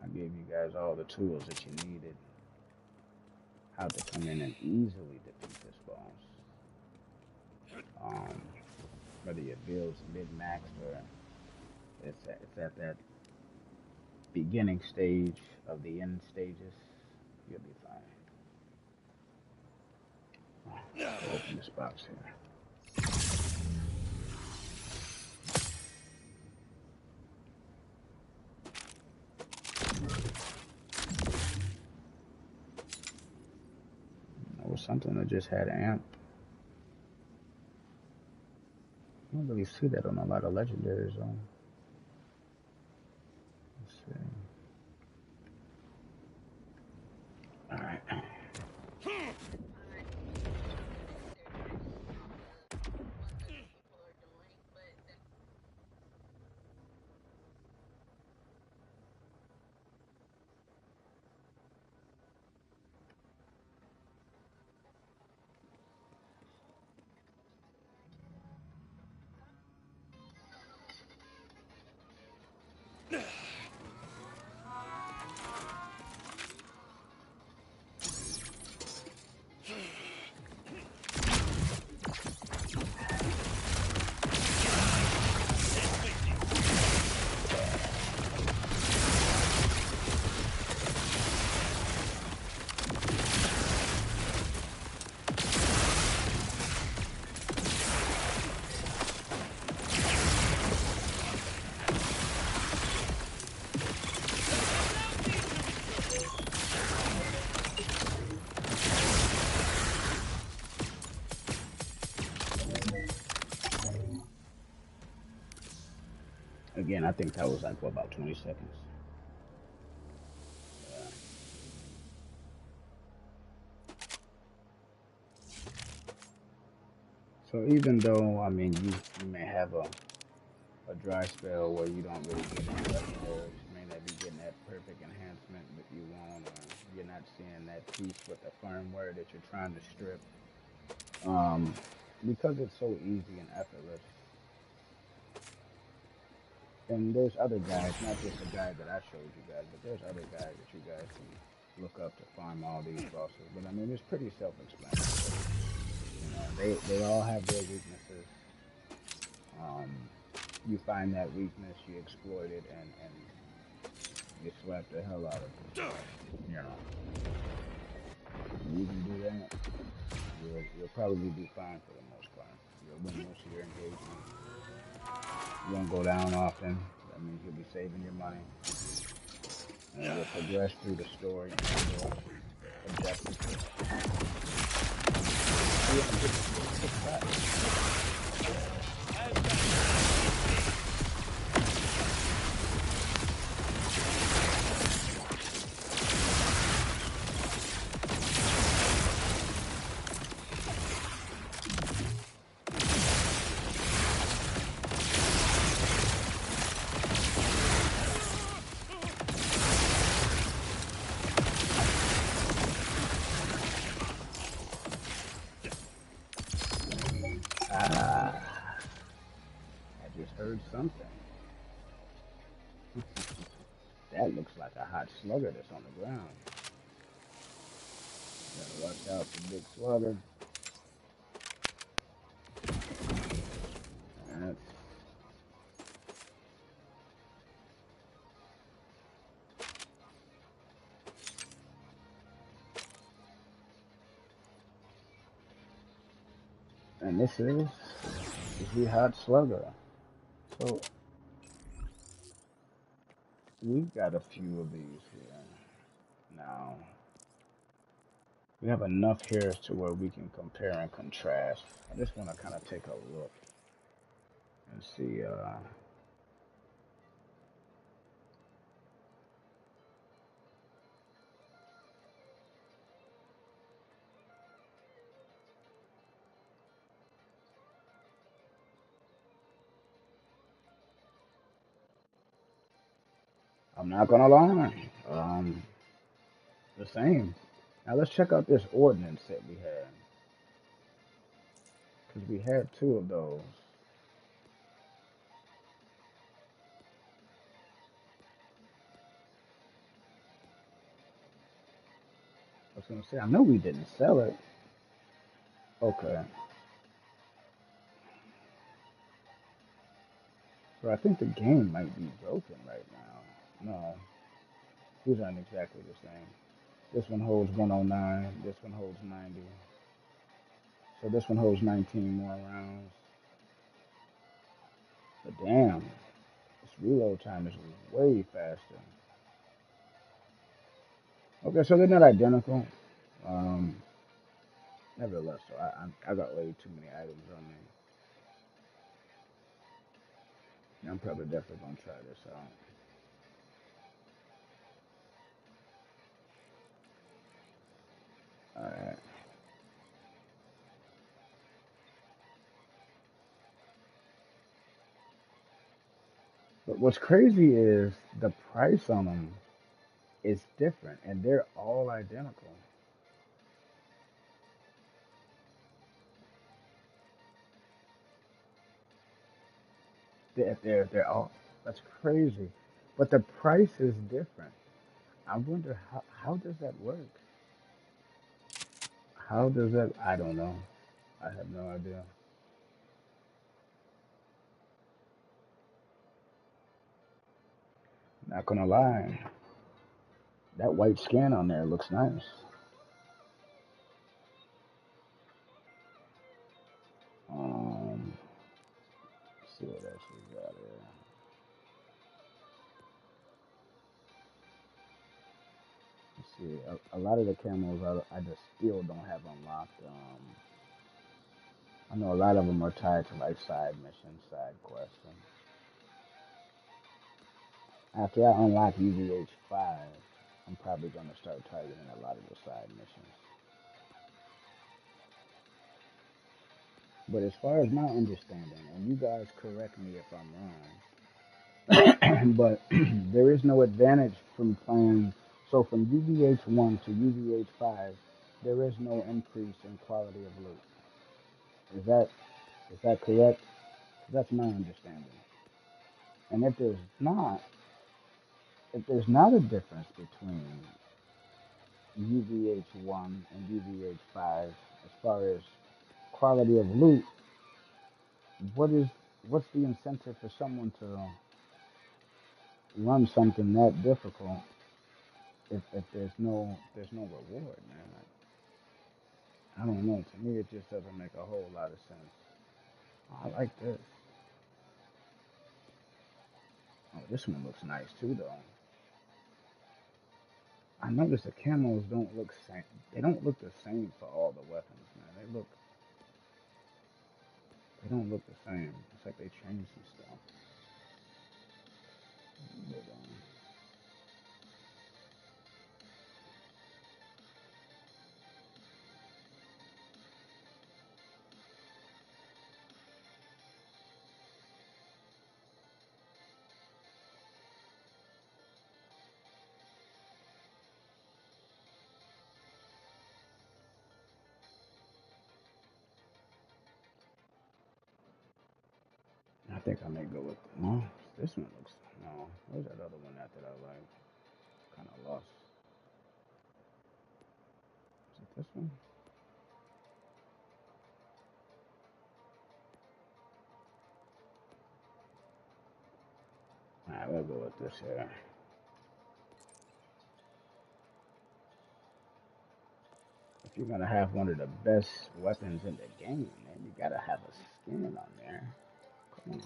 I gave you guys all the tools that you needed. How to come in and easily defeat this boss. Whether your build's mid-max or it's at that beginning stage of the end stages, you'll be fine. I'll open this box here. That was something that just had amp. I don't really see that on a lot of legendaries though. Let's see. Alright. Again, I think that was like, what, about 20 seconds? So even though I mean you may have a dry spell where you don't really get any legendaries, you may not be getting that perfect enhancement that you want, or you're not seeing that piece with the firmware that you're trying to strip. Um, because it's so easy and effortless. And there's other guys, not just the guy that I showed you guys, but there's other guys that you guys can look up to farm all these bosses. But I mean, it's pretty self-explanatory. You know, they all have their weaknesses. Um, you find that weakness, you exploit it, and you slap the hell out of it. You know, you can do that. You'll probably be fine for the most part. You'll win most of your engagements. You won't go down often. That means you'll be saving your money. And you'll progress through the story and the objectives. Oh, yeah, good shot. Ah, I just heard something. That looks like a hot slugger that's on the ground. Gotta watch out for big slugger. That's, and this is the hot slugger. So we've got a few of these here. Now we have enough here to where we can compare and contrast. I just want to kind of take a look and see. I'm not gonna lie. The same. Now let's check out this ordnance that we had, because we had two of those. I was gonna say I know we didn't sell it. Okay, so I think the game might be broken right now. No, these aren't exactly the same. This one holds 109. This one holds 90. So this one holds 19 more rounds. But damn, this reload time is way faster. Okay, so they're not identical. Um, Nevertheless, so I got way too many items on me. I'm probably definitely gonna try this out. All right. But what's crazy is the price on them is different, and they're all identical. They're all. That's crazy. But the price is different. I wonder how does that work? How does that? I don't know. I have no idea. Not gonna lie. That white skin on there looks nice. Let's see what else we got here. Let's see. A lot of the camos I just still don't have unlocked. I know a lot of them are tied to like side missions, side quests. And after I unlock UVH 5, I'm probably going to start targeting a lot of the side missions. But as far as my understanding, and you guys correct me if I'm wrong, but there is no advantage from playing. So from UVH 1 to UVH 5, there is no increase in quality of loot. Is that is that correct? That's my understanding. And if there's not a difference between UVH 1 and UVH 5 as far as quality of loot, what is what's the incentive for someone to run something that difficult if there's no reward, man? I don't know. To me, it just doesn't make a whole lot of sense. I like this. Oh, this one looks nice too, though. I noticed the camos don't look same. They don't look the same for all the weapons, man. They don't look the same. It's like they changed some stuff. But, I think I may go with no. This one looks no. Where's that other one that I like? Kind of lost. Is it this one? All right, we'll go with this here. If you're gonna have one of the best weapons in the game, man, you gotta have a skin on there. Come on.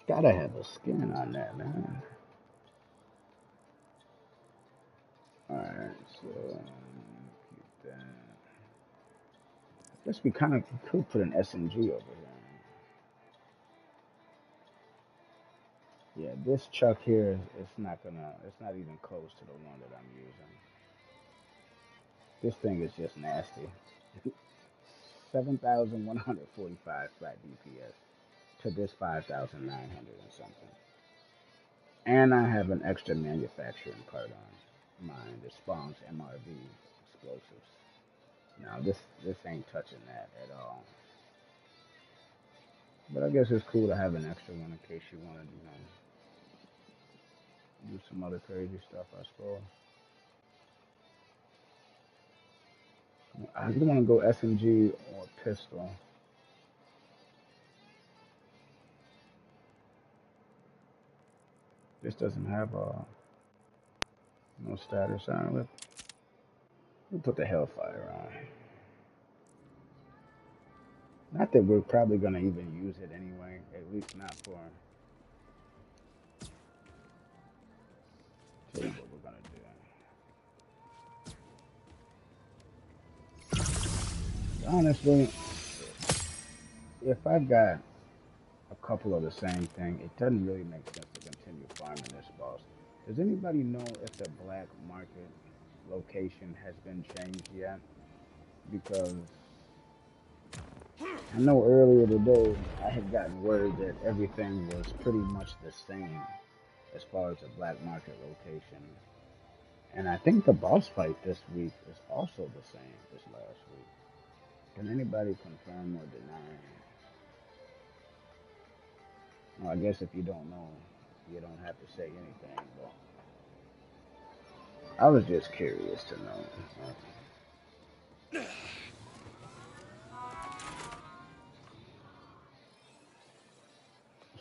Gotta have a skin on there, man. Alright, so keep that. I guess we kind of could put an SMG over here. Yeah, this chuck here, it's not even close to the one that I'm using. This thing is just nasty. 7,145 flat DPS to this 5,900 and something. And I have an extra manufacturing part on mine that spawns MRV explosives. Now this ain't touching that at all. But I guess it's cool to have an extra one in case you want to, do some other crazy stuff, I suppose. I either want to go SMG or pistol. This doesn't have no status on it. We'll put the Hellfire on. Not that we're probably gonna even use it anyway. At least not for. Tell you what we're gonna do. Honestly, if I've got a couple of the same thing, it doesn't really make sense to continue farming this boss. Does anybody know if the black market location has been changed yet? Because I know earlier today I had gotten word that everything was pretty much the same as far as the black market location. And I think the boss fight this week is also the same as last week. Can anybody confirm or deny? Well, I guess if you don't know, you don't have to say anything. But I was just curious to know.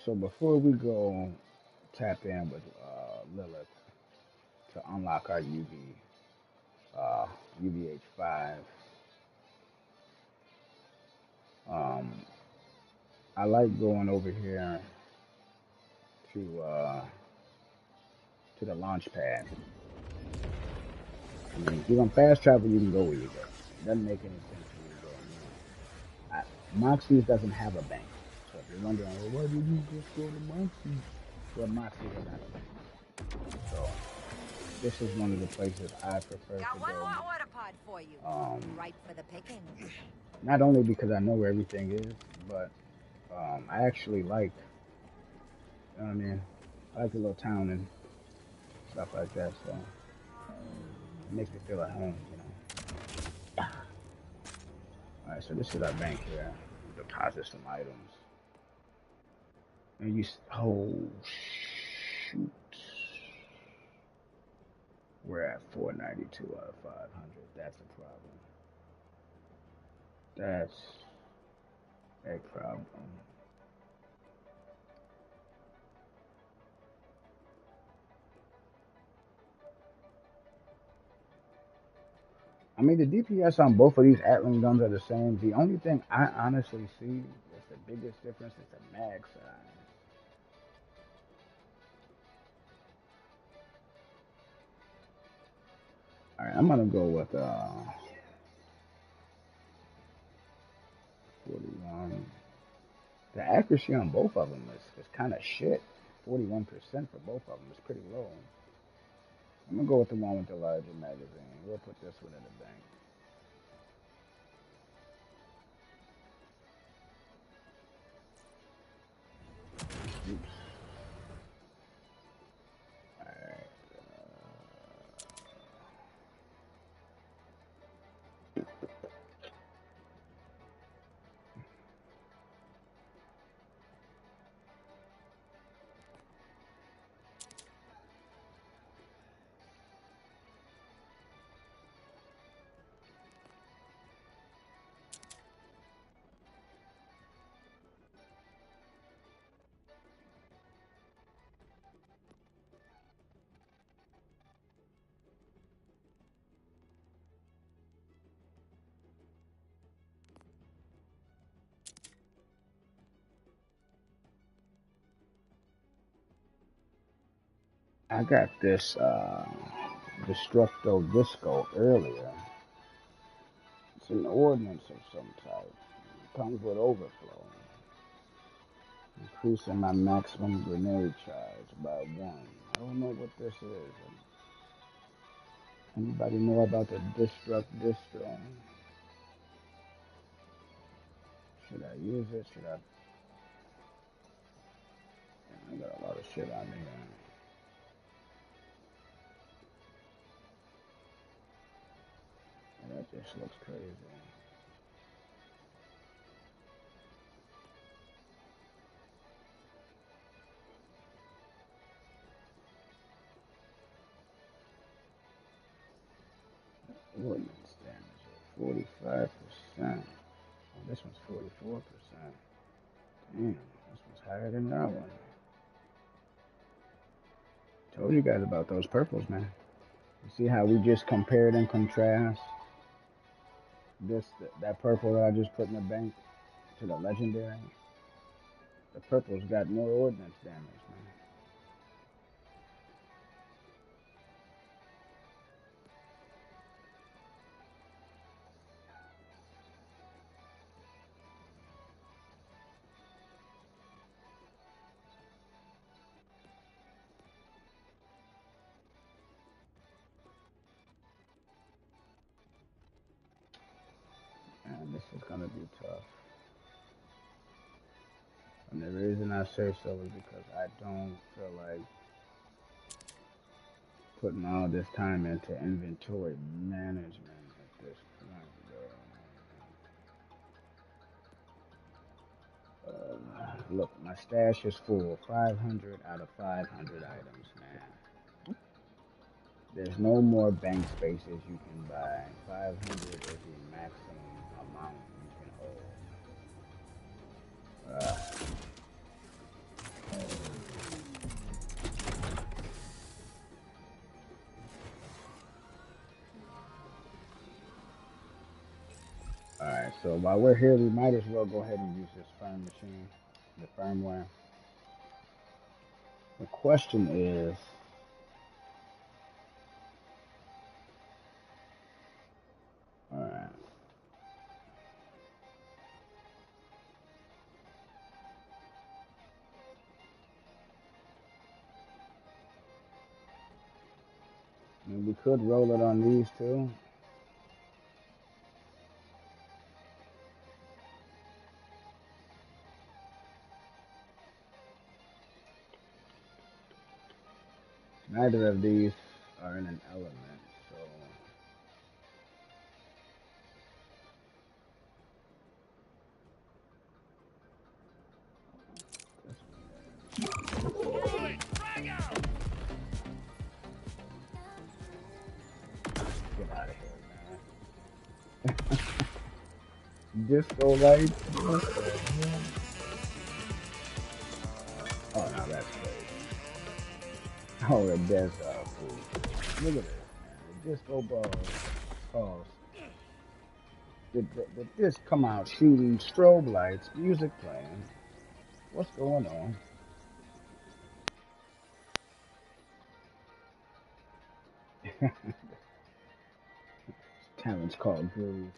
So before we go tap in with Lilith to unlock our uh, UVH 5, um, I like going over here to the launch pad. I mean, if you're gonna fast travel, you can go where you go. It doesn't make any sense for you to go anywhere. Moxie's doesn't have a bank, so if you're wondering, well, why did you just go to Moxie? Well, Moxie doesn't have a bank. So this is one of the places I prefer to go
card for you.
Um,
Ripe for the picking.
Not only because I know where everything is, but I actually like, you know what I mean? I like the little town and stuff like that, so it makes me feel at home, you know. All right, so this is our bank here. Deposit some items. And oh shoot, we're at 492 out of 500. That's a problem. That's a problem. I mean, the DPS on both of these Atlan guns are the same. The only thing I honestly see is the biggest difference is the mag size. All right, I'm gonna go with 41. The accuracy on both of them is kind of shit. 41% for both of them is pretty low. I'm gonna go with the one with the larger magazine. We'll put this one in the bank. Oops. All right. I got this Destructo Disco earlier. It's an ordnance of some type. It comes with overflow. Increasing my maximum grenade charge by 1. I don't know what this is. Anybody know about the Destruct Distro? Should I use it? Should I? I got a lot of shit on me. That just looks crazy. Ordnance damage at 45%. Oh, this one's 44%. Damn, this one's higher than that one. Told you guys about those purples, man. You see how we just compared and contrast that purple that I just put in the bank to the legendary? The purple's got more ordnance damage, man. And this is gonna be tough. And the reason I say so is because I don't feel like putting all this time into inventory management at this point, bro. Look, my stash is full. 500 out of 500 items, man. There's no more bank spaces you can buy. 500 is the maximum amount you can hold. Alright, so while we're here, we might as well go ahead and use this firm machine, the firmware. The question is, alright, I mean, we could roll it on these two. Neither of these are in an element, so this
Do it! Frag out!
get out of here, man. Disco lights. What the hell? Oh no, that's crazy. Oh, and there's food. Look at this, man. The disco balls. Balls. Did this come out shooting strobe lights, music playing? What's going on? Talent's called groove.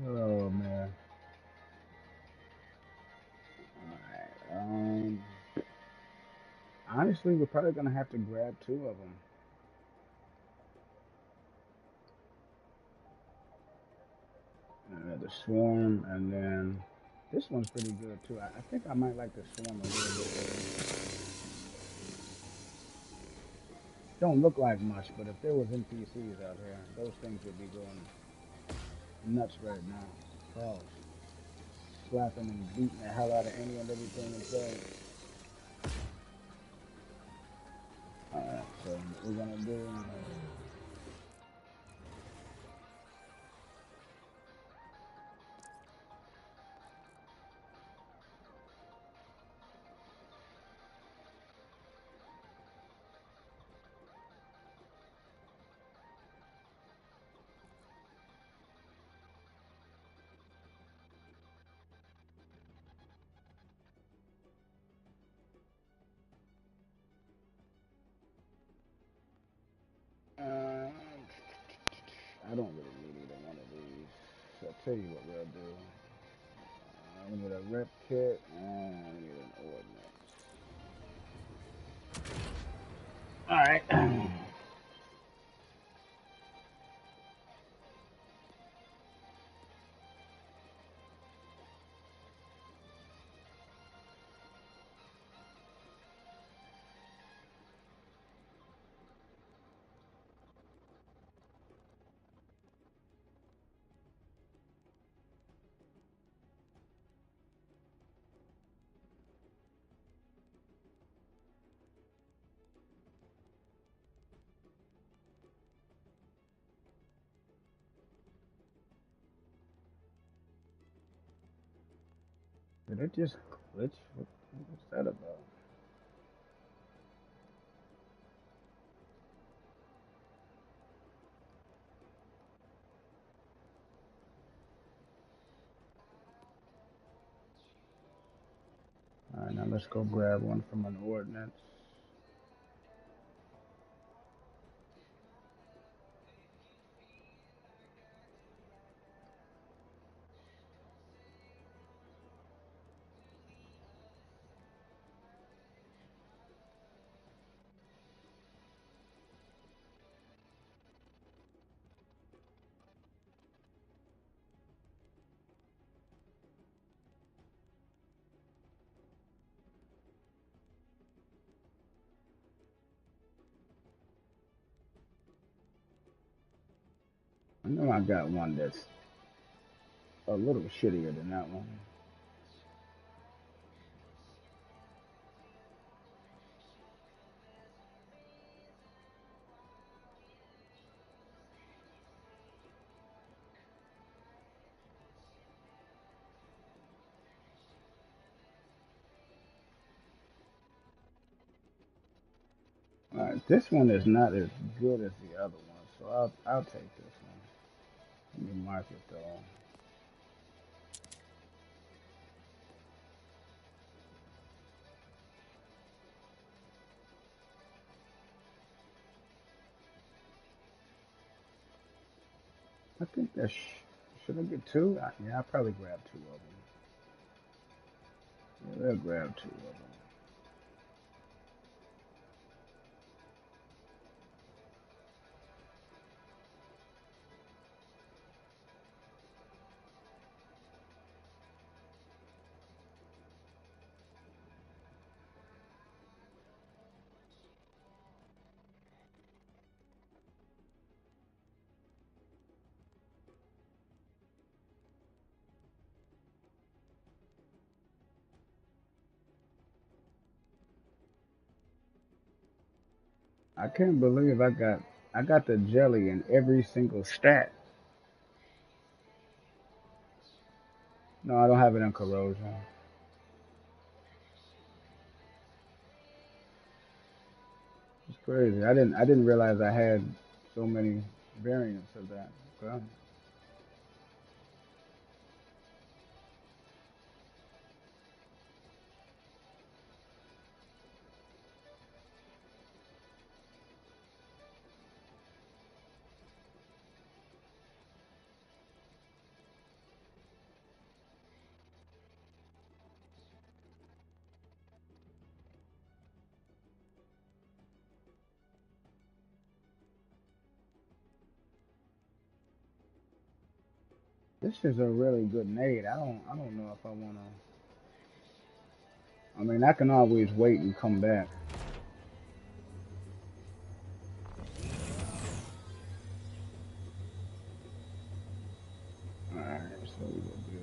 Oh man. All right. Honestly, we're probably gonna have to grab two of them. The swarm, and then this one's pretty good too. I think I might like the swarm a little bit better. Don't look like much, but if there was NPCs out here, those things would be going nuts right now. Oh, slapping and beating the hell out of any and everything inside. Alright, so what we're gonna do. I don't really need either one of these. So I'll tell you what we'll do. We need a rep kit and we need an ordnance. Alright. Did it just glitch? What's that about? Alright, now let's go grab one from an ordnance. I know I got one that's a little shittier than that one. Alright, this one is not as good as the other one, so I'll take this one. Let me mark it though. I think should I get two? Yeah, I'll probably grab two of them. Yeah, we'll grab two of them. I can't believe I got the jelly in every single stat. No, I don't have it in corrosion. It's crazy. I didn't realize I had so many variants of that. Okay. This is a really good nade. I don't know if I wanna. I mean, I can always wait and come back. All right, so we will do.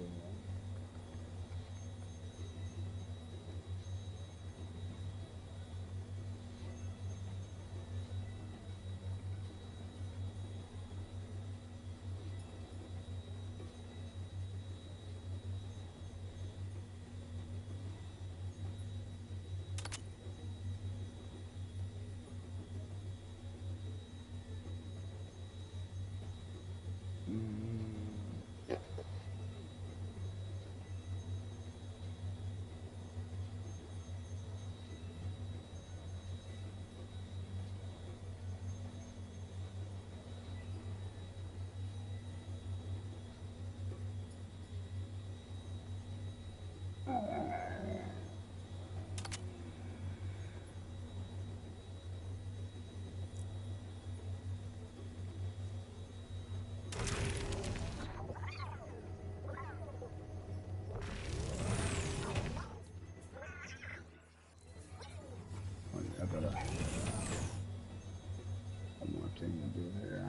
I got one more thing to do here.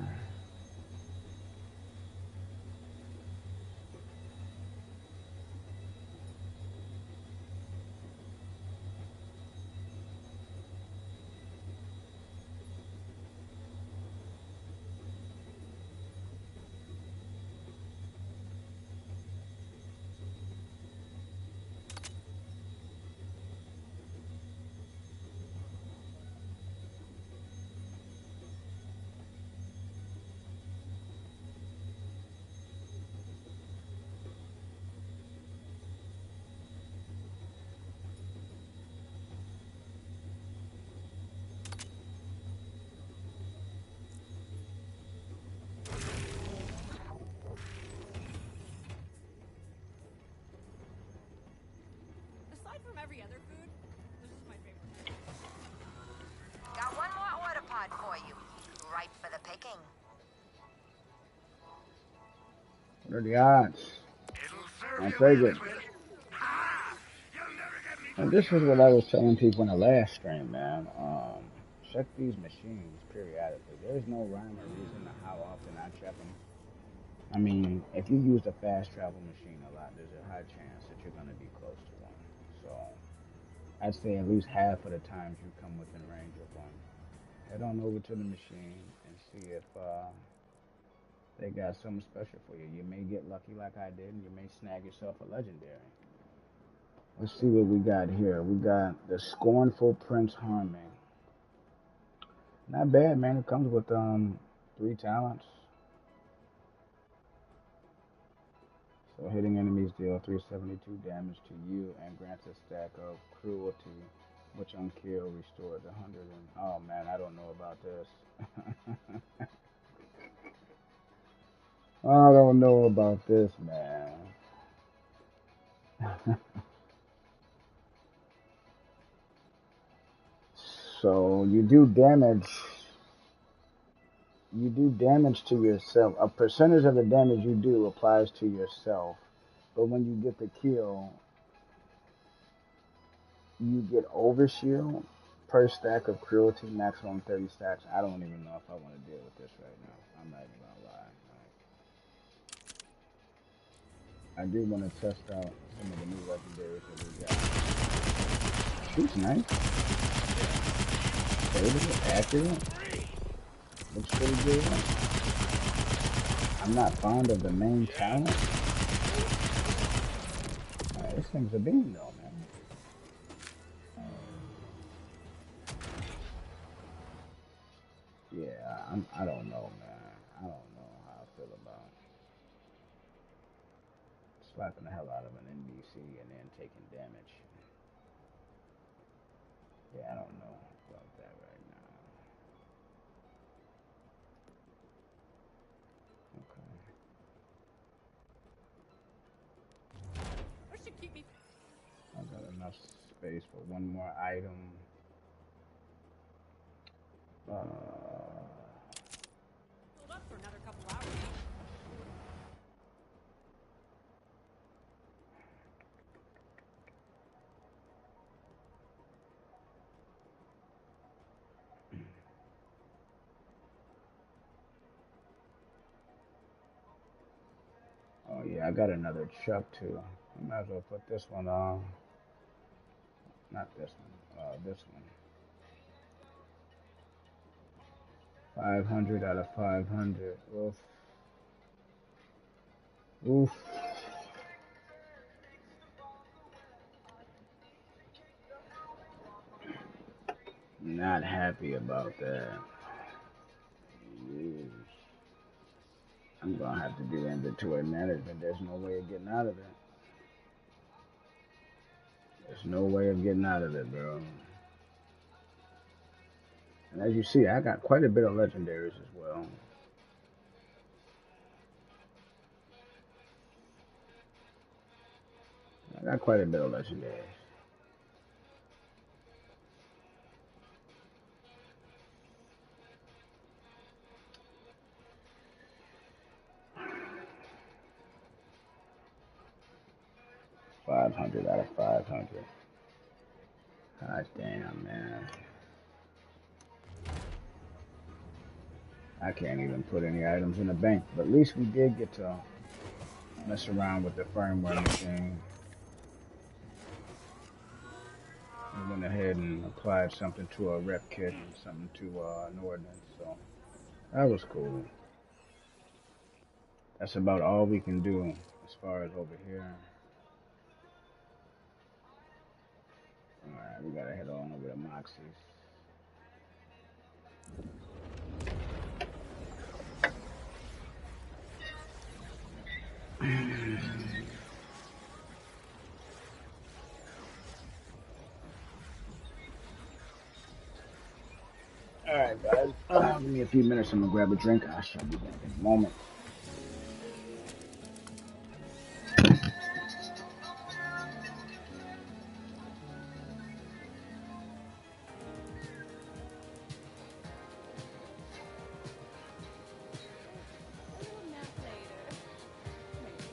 Aside from every other food, this is my favorite.
Got one more order pod for you. Ripe for the picking.
What are the odds? I'll take it. And this is what I was telling people in the last stream, man. Check these machines periodically. There's no rhyme or reason to how often I check them. I mean, if you use a fast travel machine a lot, there's a high chance that you're going to be close to one. So I'd say at least half of the times you come within range of one. Head on over to the machine and see if they got something special for you. You may get lucky like I did, and you may snag yourself a legendary. Let's see what we got here. We got the Scornful Prince Harming. Not bad, man. It comes with 3 talents. So hitting enemies deal 372 damage to you and grants a stack of cruelty, which on kill restores 100. And oh man, I don't know about this. I don't know about this, man. So you do damage. You do damage to yourself. A percentage of the damage you do applies to yourself, but when you get the kill, you get overshield per stack of cruelty, maximum 30 stacks. I don't even know if I want to deal with this right now. I'm not even gonna lie. I do want to test out some of the new legendaries that we got. She's nice. stable, accurate, looks pretty good. I'm not fond of the main talent. Alright, this thing's a beam though, man. Yeah, I don't know, man. I don't know how I feel about slapping the hell out of an NBC and then taking damage. Yeah, I don't know about that right now. Okay.
What should keep me
I got enough space for one more item.
filled up for another couple hours?
Oh yeah, I got another truck too. I might as well put this one on. Not this one. This one. 500 out of 500. Oof. Oof. Not happy about that. Jeez. I'm gonna have to do inventory management. There's no way of getting out of it. There's no way of getting out of it, bro. And as you see, I got quite a bit of legendaries as well. I got quite a bit of legendaries. $500 out of 500. God damn, man. I can't even put any items in the bank. But at least we did get to mess around with the firmware machine. We went ahead and applied something to a rep kit and something to an ordnance. So that was cool. That's about all we can do as far as over here. Alright, we gotta head on over to Moxie's. Alright, guys. Give me a few minutes. I'm gonna grab a drink. I shall be back in a moment.
A little nap later. Maybe.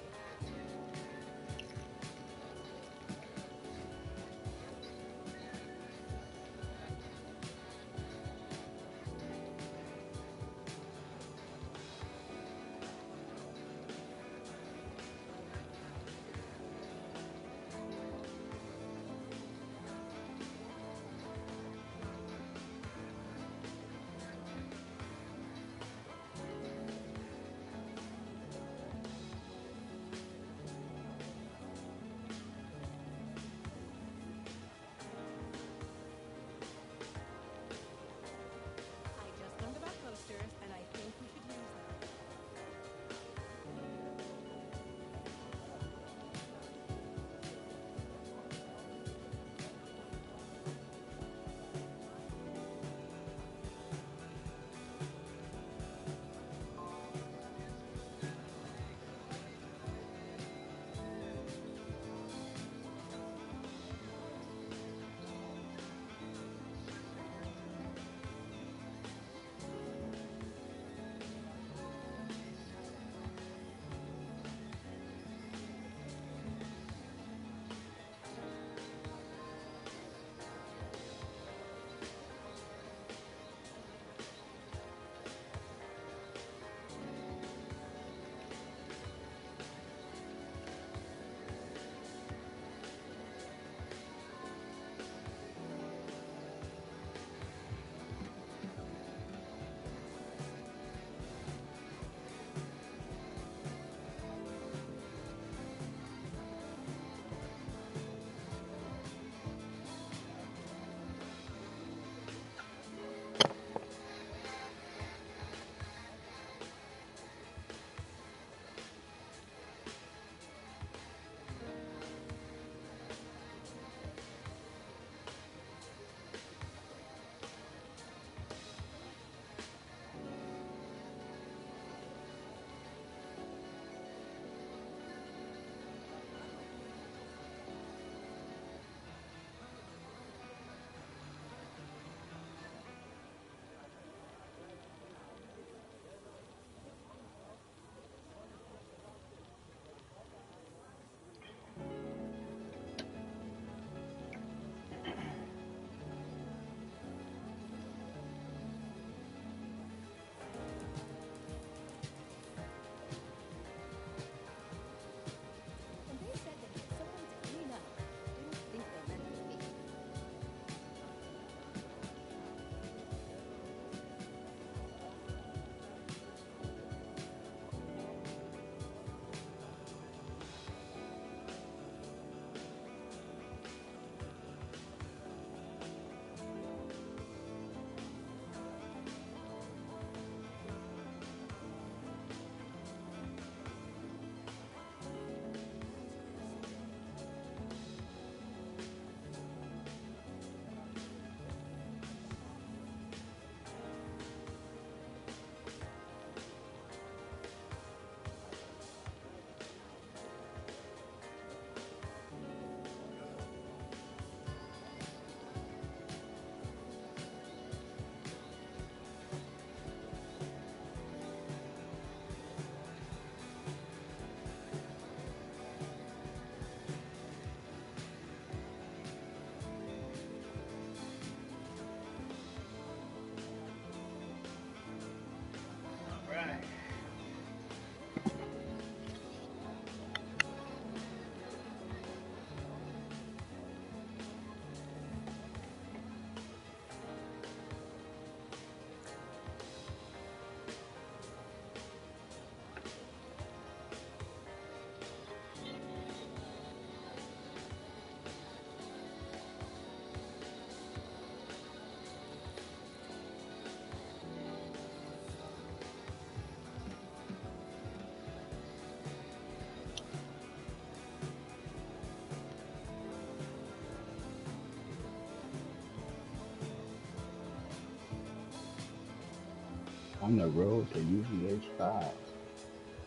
On the road to UVH 5.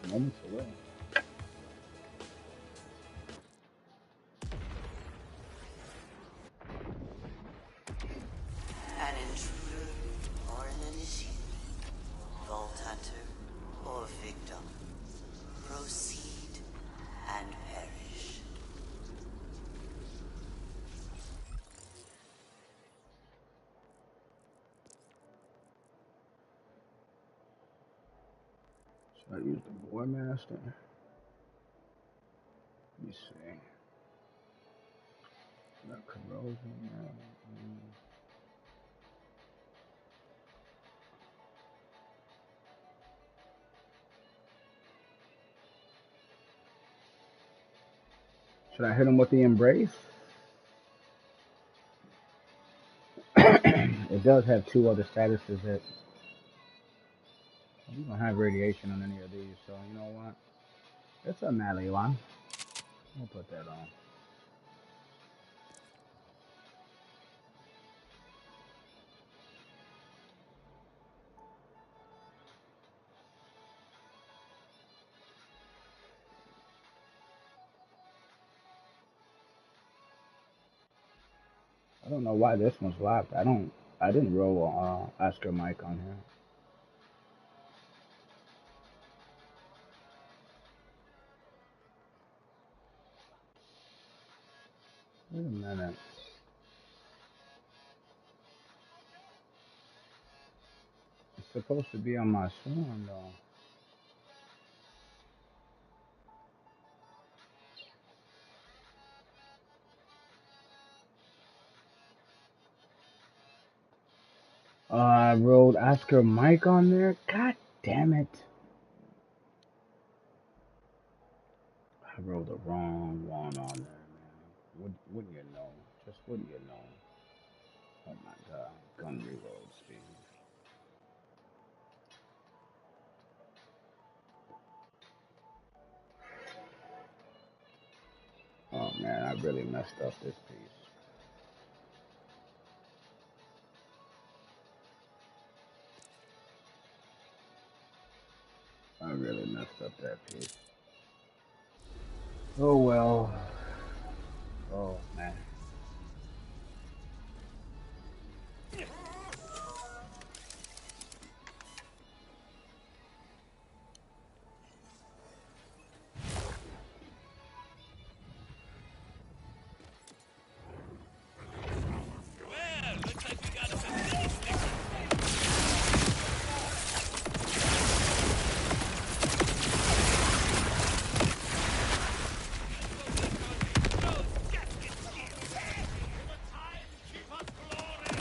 Moments away.
An intruder or an initiate, vault hunter or victim, proceed and perish.
Should I use the Boy Master? Let me see. Got corrosion. Should I hit him with the embrace? It does have two other statuses that we don't have radiation on any of these, so you know what? It's a melee one. We'll put that on. I don't know why this one's locked. I didn't roll Oscar Mike on here. Wait a minute. It's supposed to be on my sworn though. I rolled Oscar Mike on there. God damn it. I rolled the wrong one on there, man. Wouldn't you know? Just wouldn't you know? Oh my god. Gun reload speed. Oh man, I really messed up this piece. I really messed up that piece. Oh well. Oh man.
Well, looks like we got a facility sticker. Those gaskets here. For the time, keep us glory.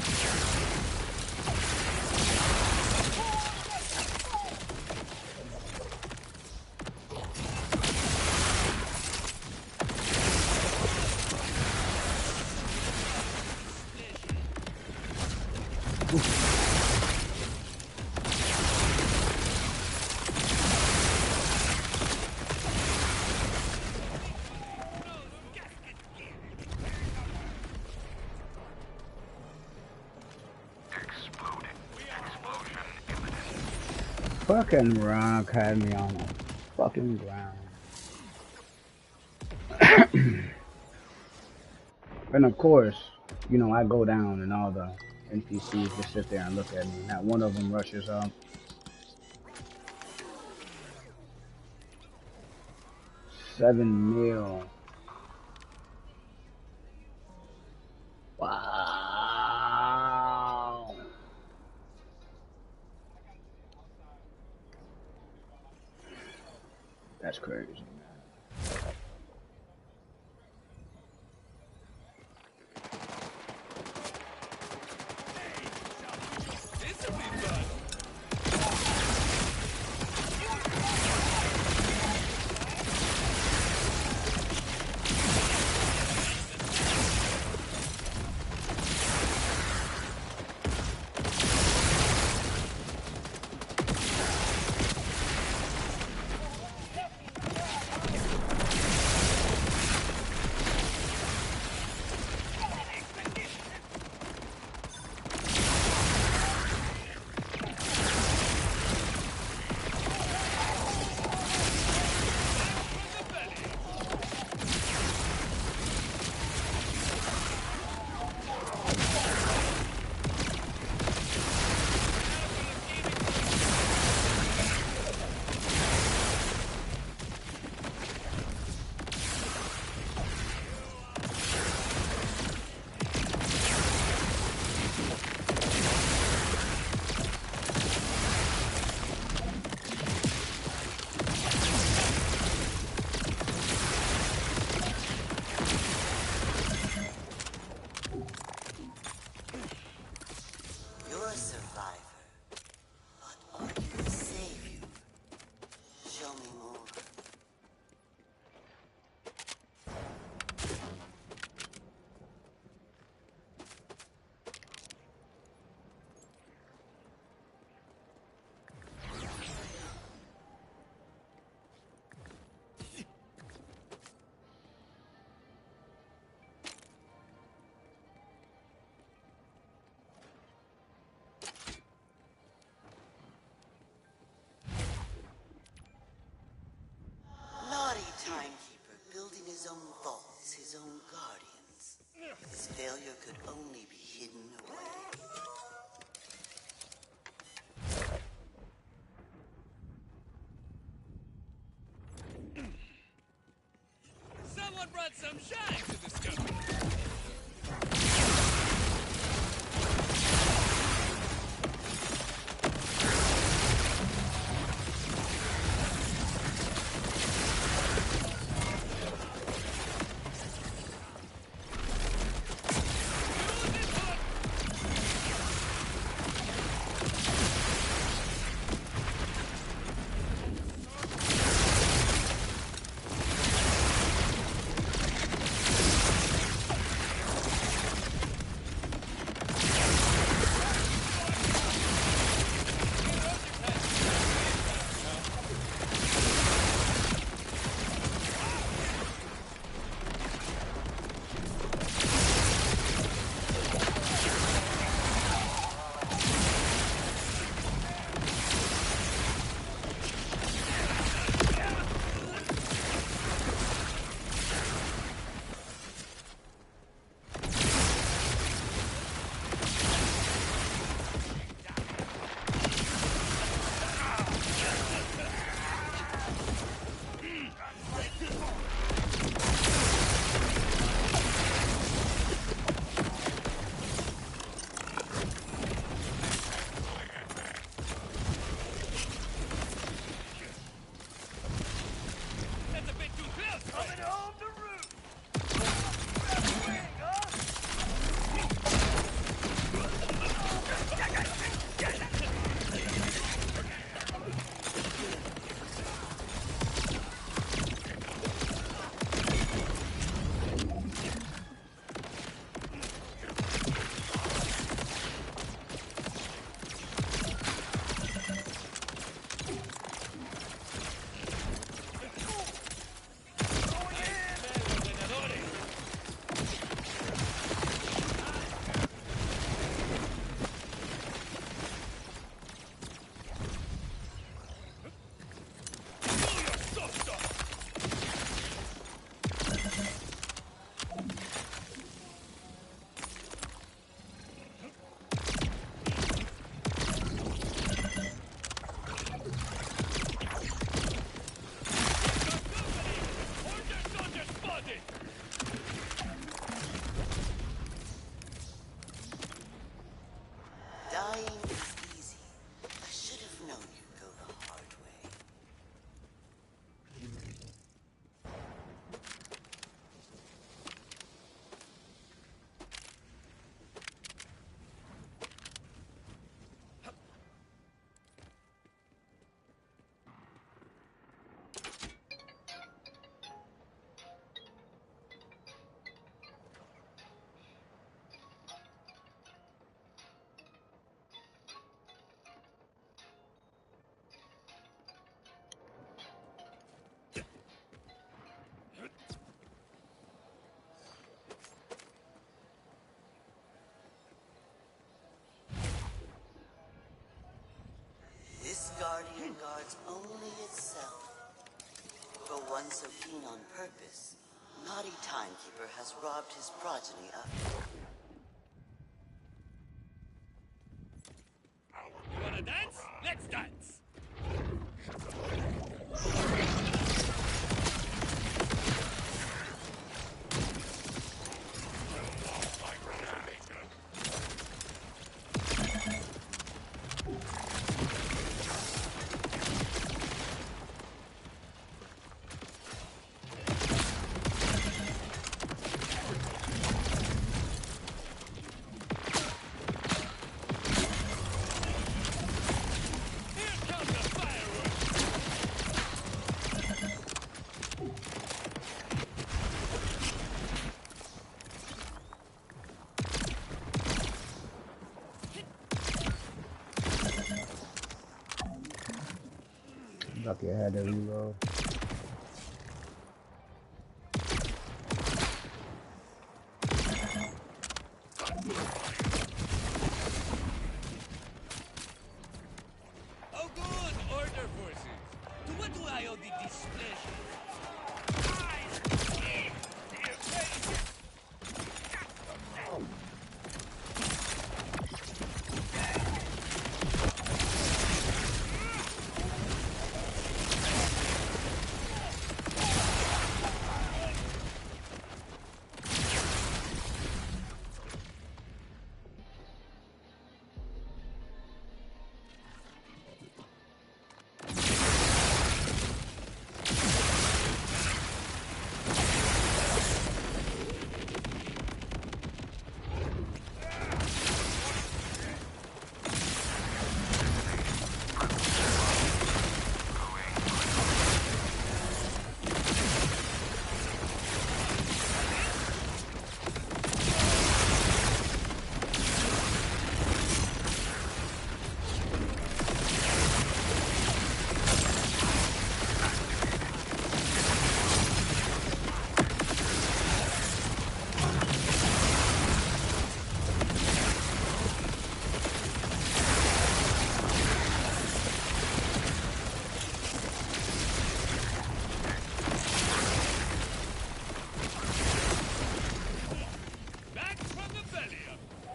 Fucking rock had me on the fucking ground. And of course, you know, I go down and all the NPCs just sit there and look at me. Not one of them rushes up. 7 mil. Wow. That's crazy, man.
This'll be fun.
failure could only be hidden away.
Someone brought some shine to the scope. That's a bit too close. Coming home to roost.
Dying is easy. I should have known you'd go the hard way. This guardian guards only itself. For one so keen on purpose, naughty timekeeper has robbed his progeny of it.
You wanna dance? Let's dance. Here comes the fireworks.
Lucky I had to reload.
Oh good, order forces. To what do I owe the displeasure? I eat their faces.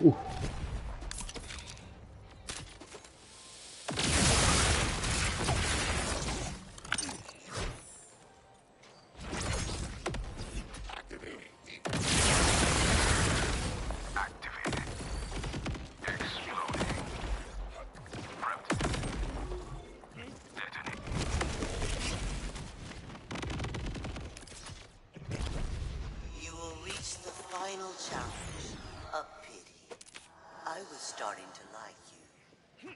Ooh.
You will reach the final challenge. A pity. I was starting to like you.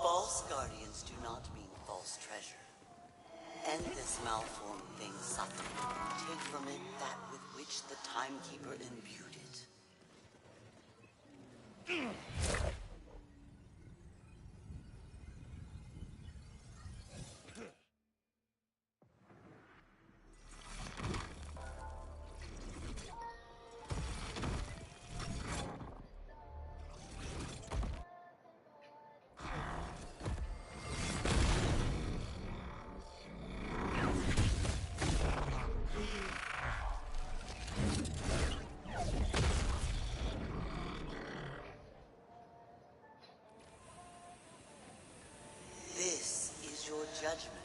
False guardians do not mean false treasure. End this malformed thing's suffering and take from it that with which the timekeeper imbued it. This is your judgment.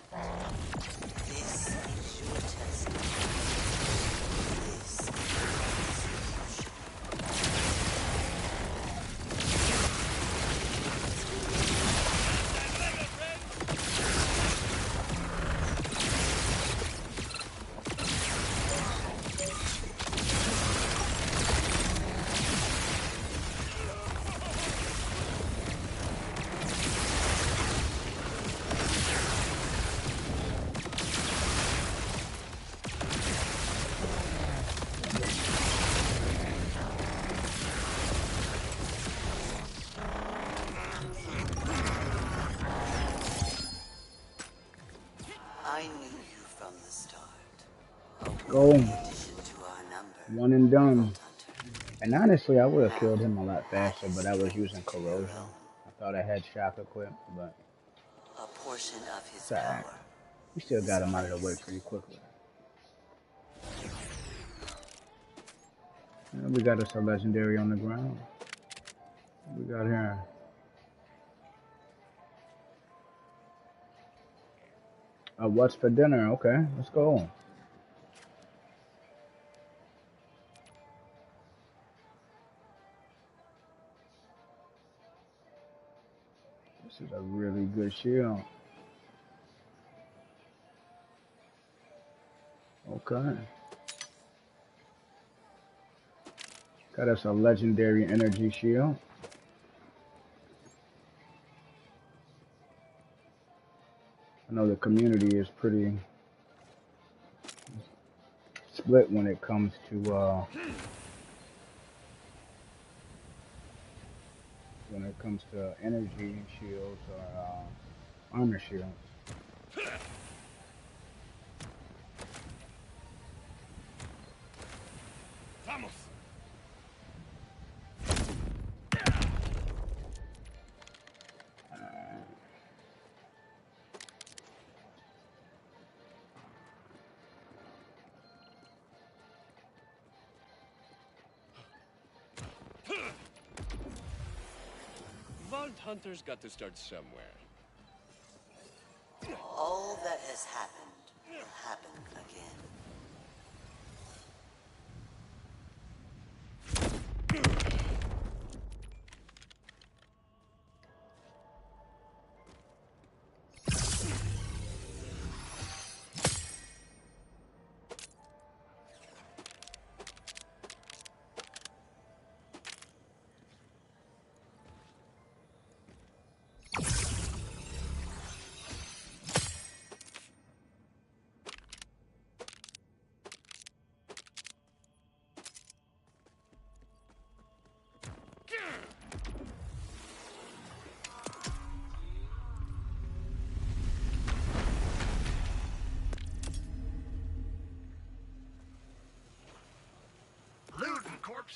This is your testament. This is your execution. I knew you from the start.
Go.
Addition to our number,
One and done.
Vault Hunter.
And honestly, I would have killed him a lot faster,
Add
but I was
strength
using
to your
corrosion.
own.
I thought I had shock equipped, but
A portion of his
it's alright.
power.
We still got him out of the way
Misplaced.
pretty quickly. And we got us a legendary on the ground. We got here. What's for dinner? Okay, let's go. This is a really good shield. Okay. Got us a legendary energy shield. I know the community is pretty split when it comes to energy shields or armor shields.
Vamos. Vault Hunters got to start somewhere.
All that has happened will happen again.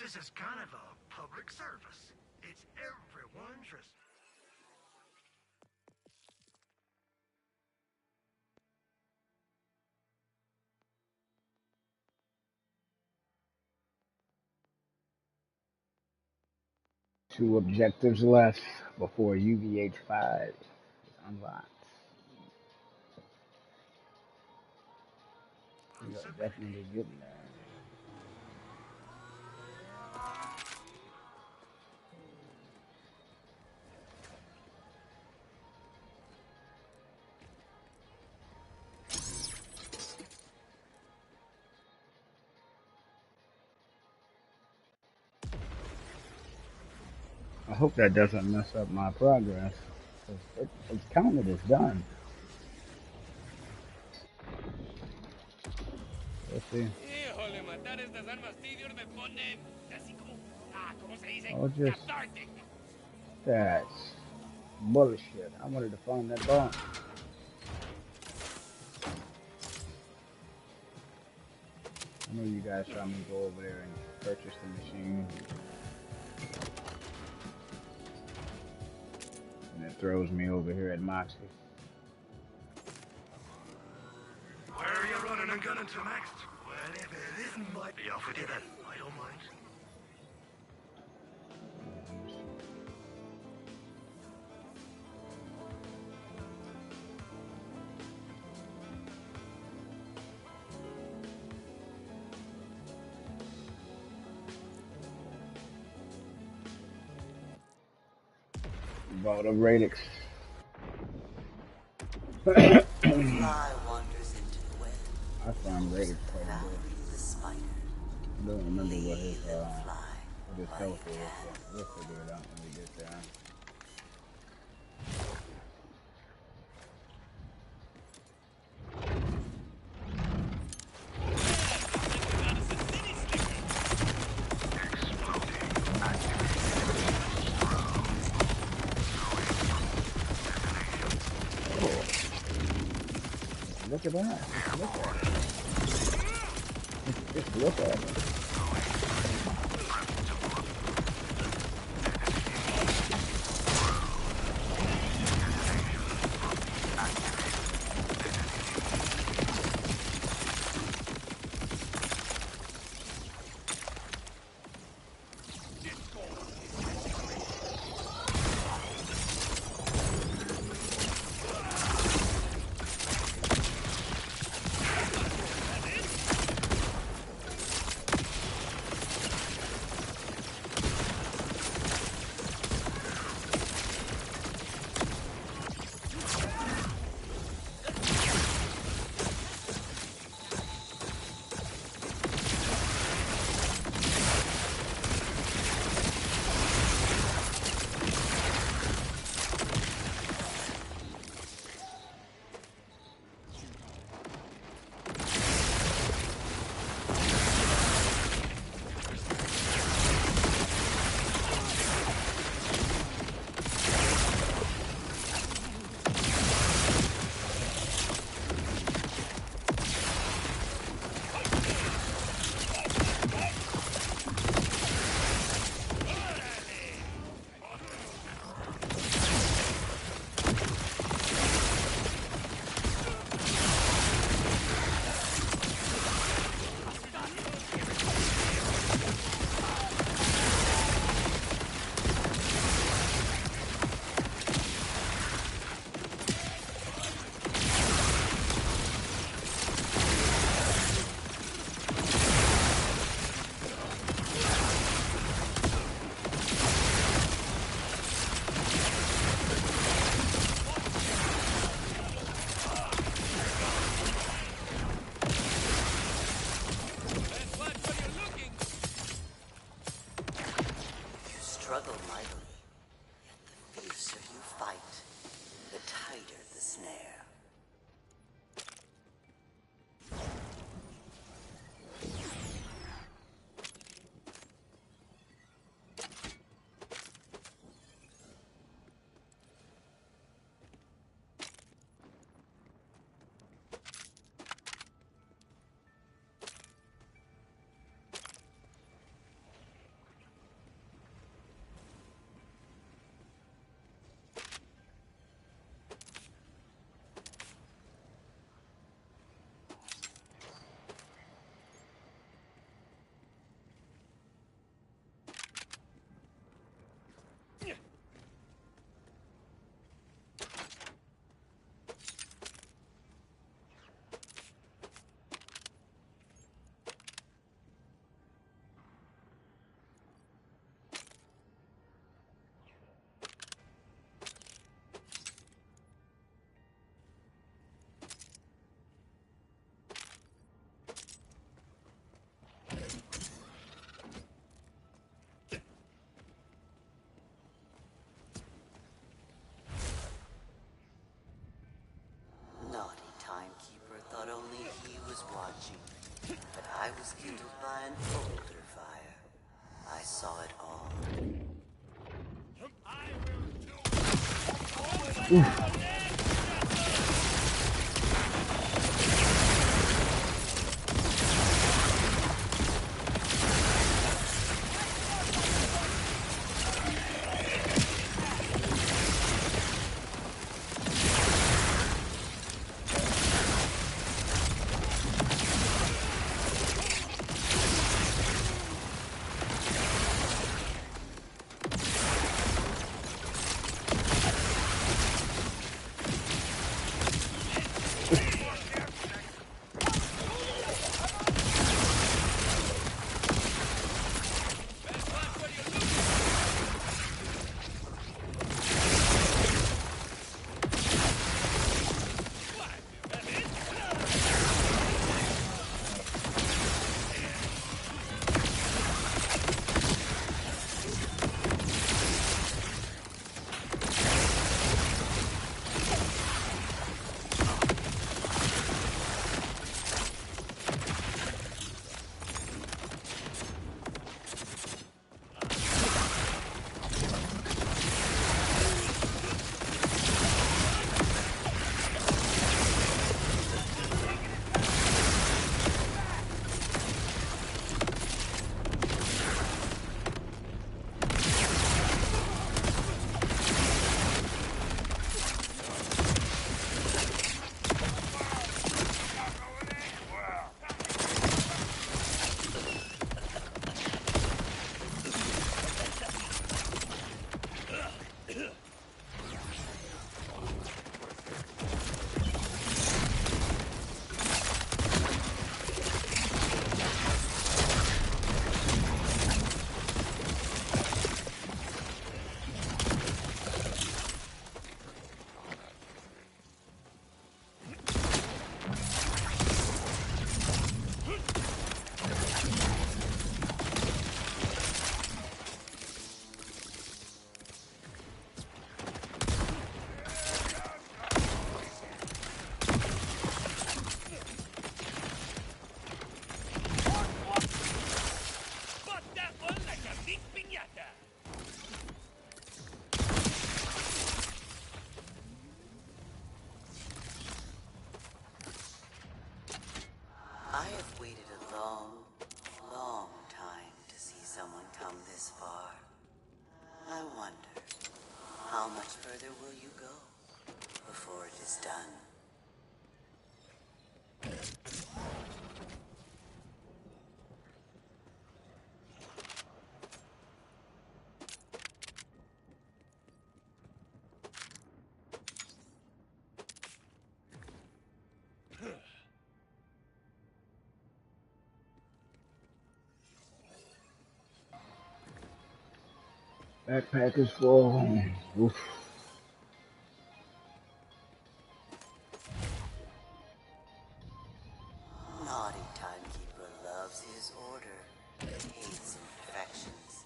This is kind of a public service. It's everyone's risk.
Two objectives left before UVH 5 is unlocked. We are definitely getting there. I hope that doesn't mess up my progress. It's counted as done. Let's see.
Híjole, matar estas armas Tidior me pone así como, ¿cómo se dice?
Oh, just
Cathartic.
that's bullshit. I wanted to find that bomb. I know you guys saw me go over there and purchase the machine. And it throws me over here at Moxie.
Where are you running and gunning to next? Well, if it isn't might be off with you then. I don't mind.
Bought a Radix.
Fly wanders into the web.
I found Radix quite a
Valerie
bit.
the spider.
I don't remember what
Leave them fly
his
while
health
you
is,
can.
but we'll figure it out when we get there. Look at that. Just look at it. Just look at it.
I was kindled by an older fire. I saw it all. I have waited a long, long time to see someone come this far. I wonder, how much further will you go before it is done?
Backpack is full. Oof.
Naughty timekeeper loves his order, hates imperfections,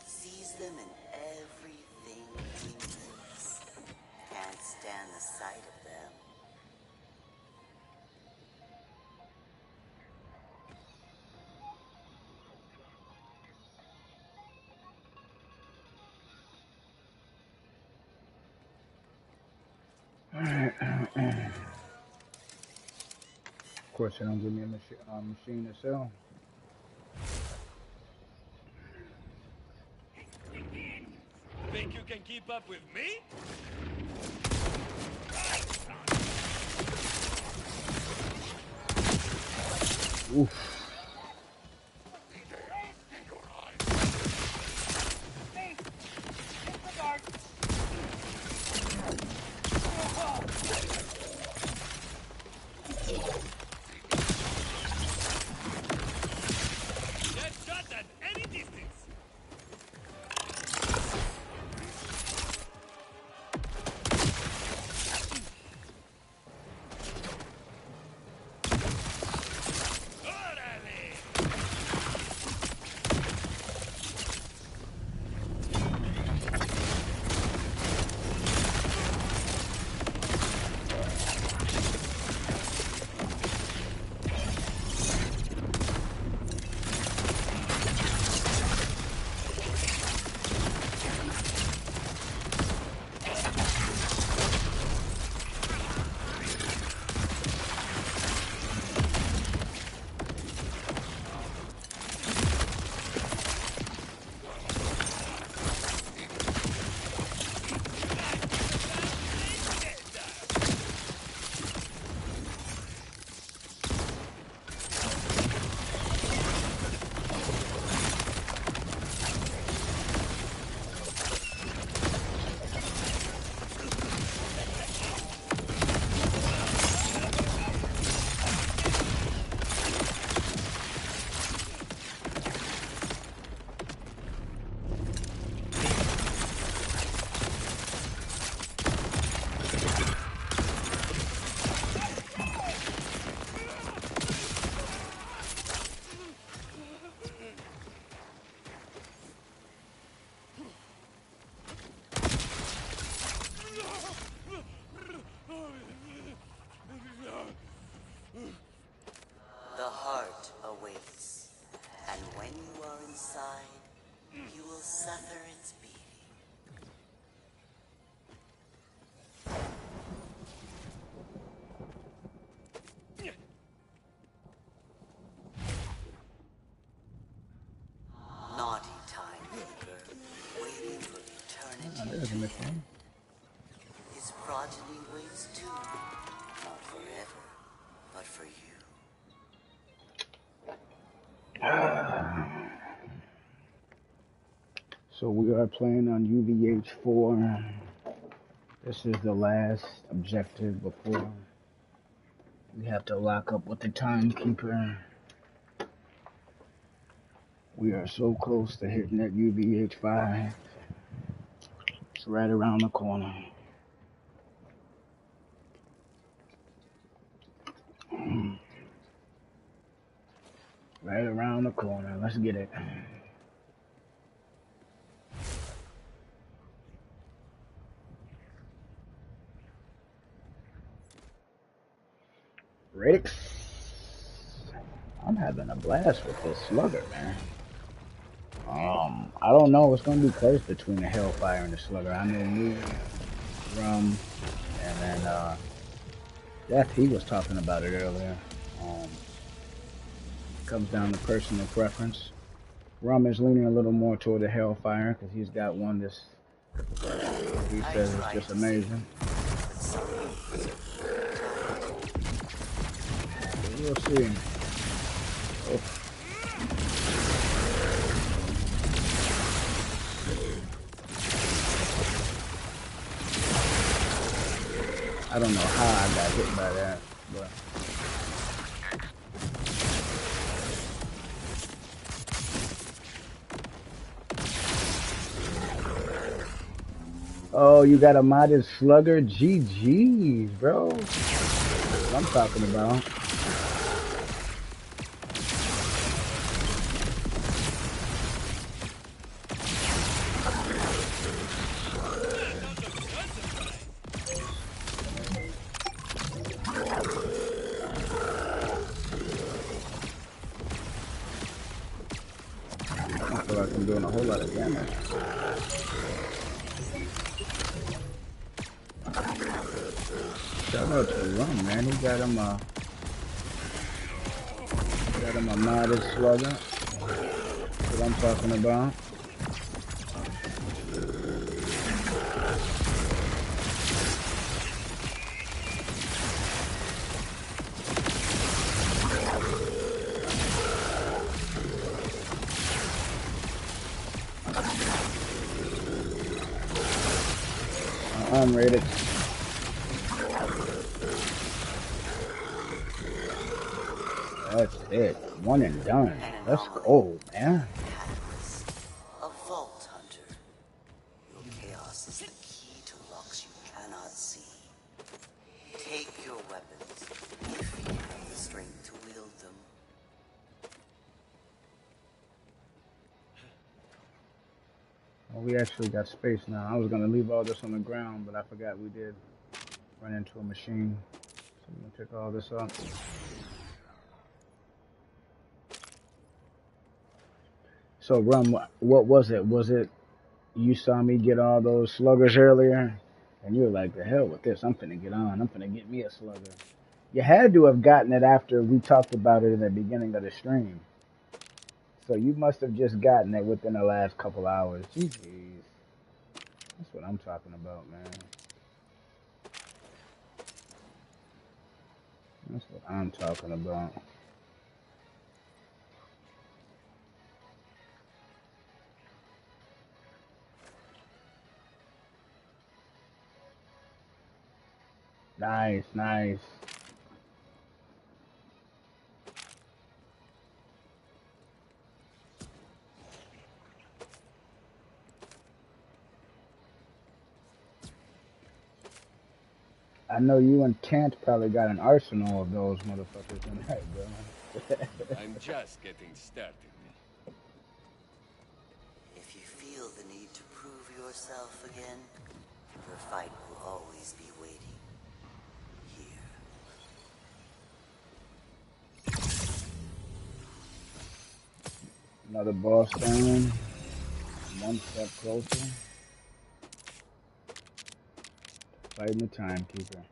sees them in everything he makes, can't stand the sight of them.
Of course, they don't give me a machine to sell.
Think you can keep up with me?
Oof.
Get shot at any distance. Good
for you.
So we are playing on UVH 4. This is the last objective before we have to lock up with the timekeeper. We are so close to hitting that UVH 5. It's right around the corner. Right around the corner. Let's get it. Radix. I'm having a blast with this slugger, man. I don't know. It's gonna be close between the Hellfire and the slugger. I know me, Rum, and then Death. He was talking about it earlier. Comes down to personal preference. Rum is leaning a little more toward the Hellfire because he's got one that's he says is just amazing. We'll see. Oh. I don't know how I got hit by that, but oh, you got a modded slugger? GG's, bro. That's what I'm talking about. I feel like I'm doing a whole lot of damage. Shout out to Rum, man. He got him a modded slugger. That's what I'm talking about. I'm ready. That's it. One and done. Let's go, man.
A vault hunter. Your chaos is the key to locks you cannot see. Take your weapons if you have the strength to wield them.
Well, we actually got space now. I was gonna leave all this on the ground, but I forgot we did run into a machine. So I'm gonna pick all this up. So, Rum, what was it? Was it you saw me get all those sluggers earlier, and you were like, "The hell with this! I'm finna get on. I'm finna get me a slugger." You had to have gotten it after we talked about it in the beginning of the stream. So you must have just gotten it within the last couple hours. Jeez. That's what I'm talking about, man. That's what I'm talking about. Nice, nice. I know you and Kant probably got an arsenal of those motherfuckers in there, bro.
I'm just getting started.
If you feel the need to prove yourself again, your fight will always be waiting. Here.
Another boss down. One step closer. Fighting the timekeeper.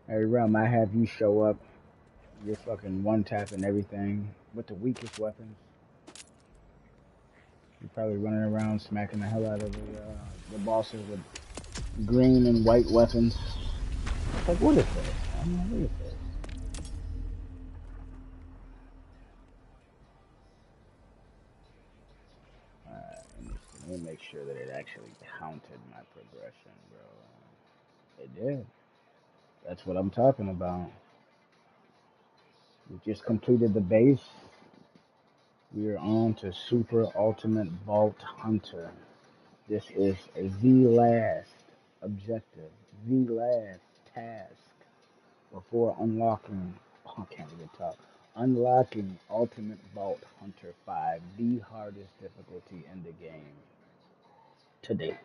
Hey, Realm, I have you show up. You're fucking one-tapping everything with the weakest weapons. You're probably running around smacking the hell out of the bosses with green and white weapons. Like, what is this? I'm like, what is this? Alright, let me make sure that it actually counted my progression, bro. It did. That's what I'm talking about. We just completed the base. We are on to Super Ultimate Vault Hunter. This is the last objective, the last task before unlocking. Oh, I can't even talk. Unlocking Ultimate Vault Hunter 5, the hardest difficulty in the game to date.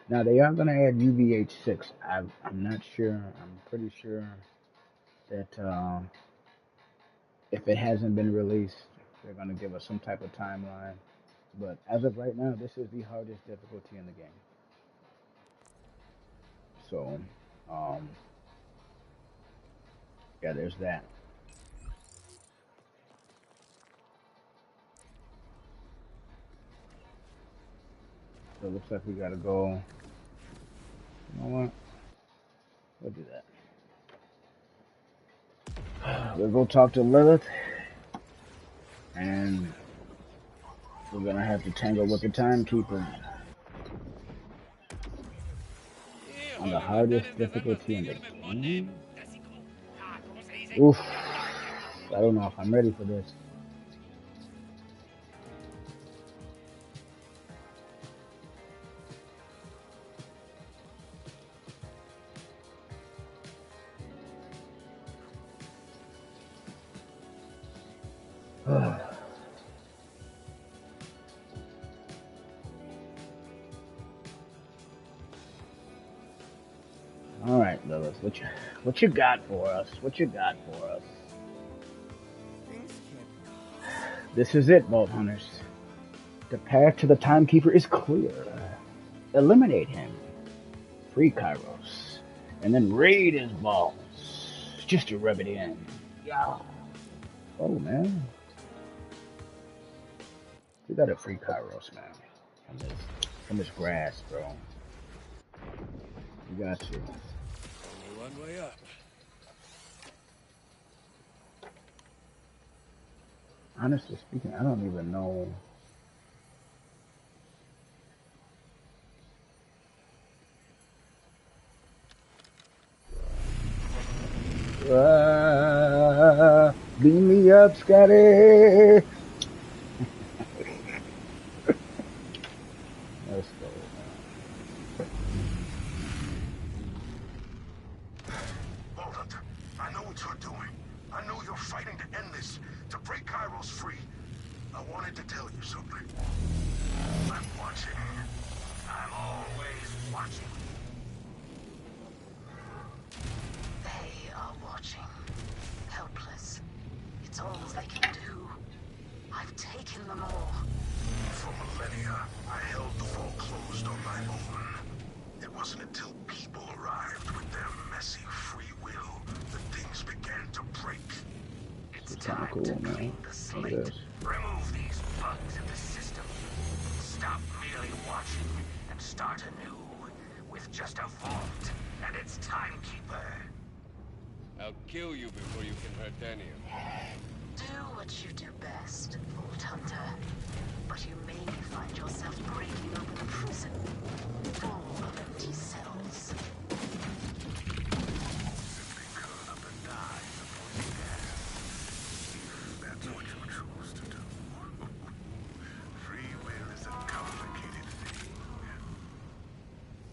Now they are going to add UVH 6. I'm not sure. I'm pretty sure that if it hasn't been released, they're going to give us some type of timeline. But as of right now, this is the hardest difficulty in the game. So, um, yeah, there's that. So it looks like we gotta go. You know what? We'll do that. We'll go talk to Lilith, and we're gonna have to tangle with the timekeeper on the hardest difficulty in the game. Oof. I don't know if I'm ready for this. All right, Lilith, what you got for us? What you got for us? This is it, Vault Hunters. The path to the Timekeeper is clear. Eliminate him. Free Kairos. And then raid his balls. Just to rub it in. Yeah. Oh, man. We got a free Kairos, man. From this grass, bro. We got you.
Only one way up.
Honestly speaking, I don't even know. Beam me up, Scotty. Let's go, man.
Vault Hunter, I know what you're doing. I know you're fighting to end this, to break Kairos free. I wanted to tell you something. I'm watching. I'm always watching.
They are watching. Helpless. It's all they can do. I've taken them all.
For millennia, I held the vault closed on my own. It wasn't until people arrived with their messy free will that things began to break.
It's kind of cool, man. Look at this.
Remove these bugs in the system. Stop merely watching and start anew with just a vault and its timekeeper.
I'll kill you before you can hurt any of them.
Do what you do best, Vault Hunter. But you may find yourself breaking open a prison full of empty cells.
Simply curl up and die in the poison gas. If that's what you choose to do. Free will is a complicated thing.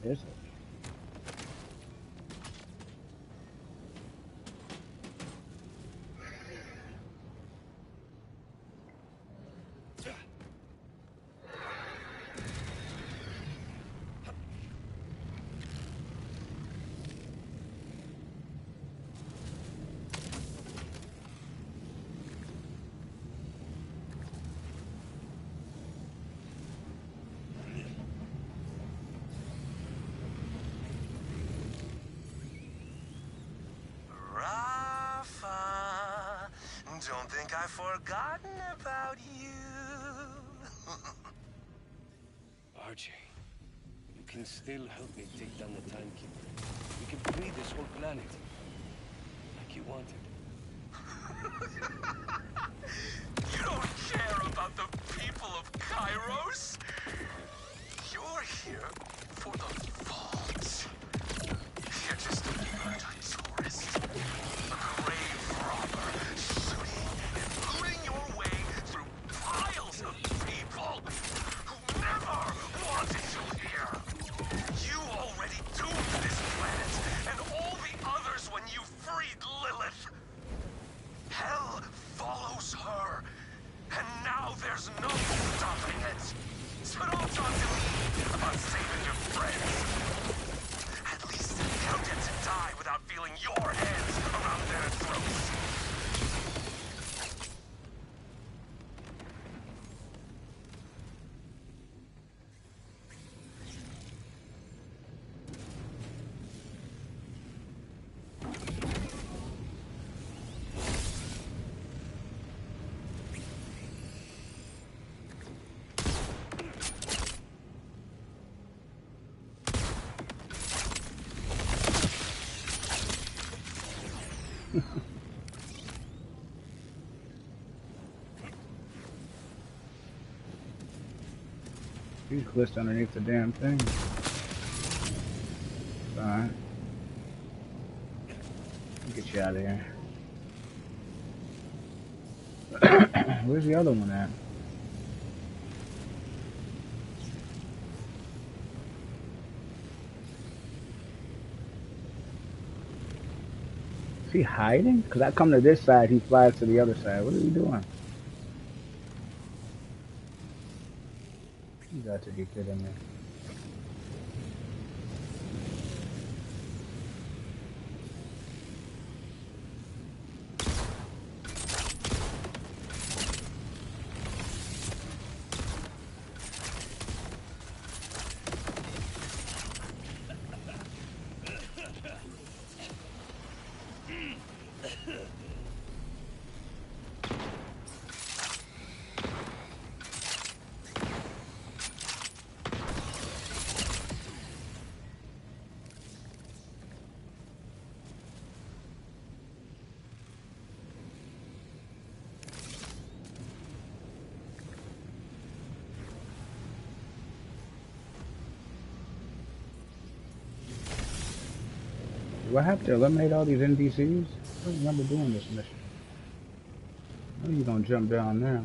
There's it.
Rafa, don't think I've forgotten about you.
RJ, you can still help me take down the Timekeeper. We can free this whole planet.
He's glitched underneath the damn thing. Alright. Get you out of here. Where's the other one at? Is he hiding? Because I come to this side, he flies to the other side. What are you doing? You got to be kidding me. Do I have to eliminate all these NPCs? I don't remember doing this mission. I know you're gonna jump down now.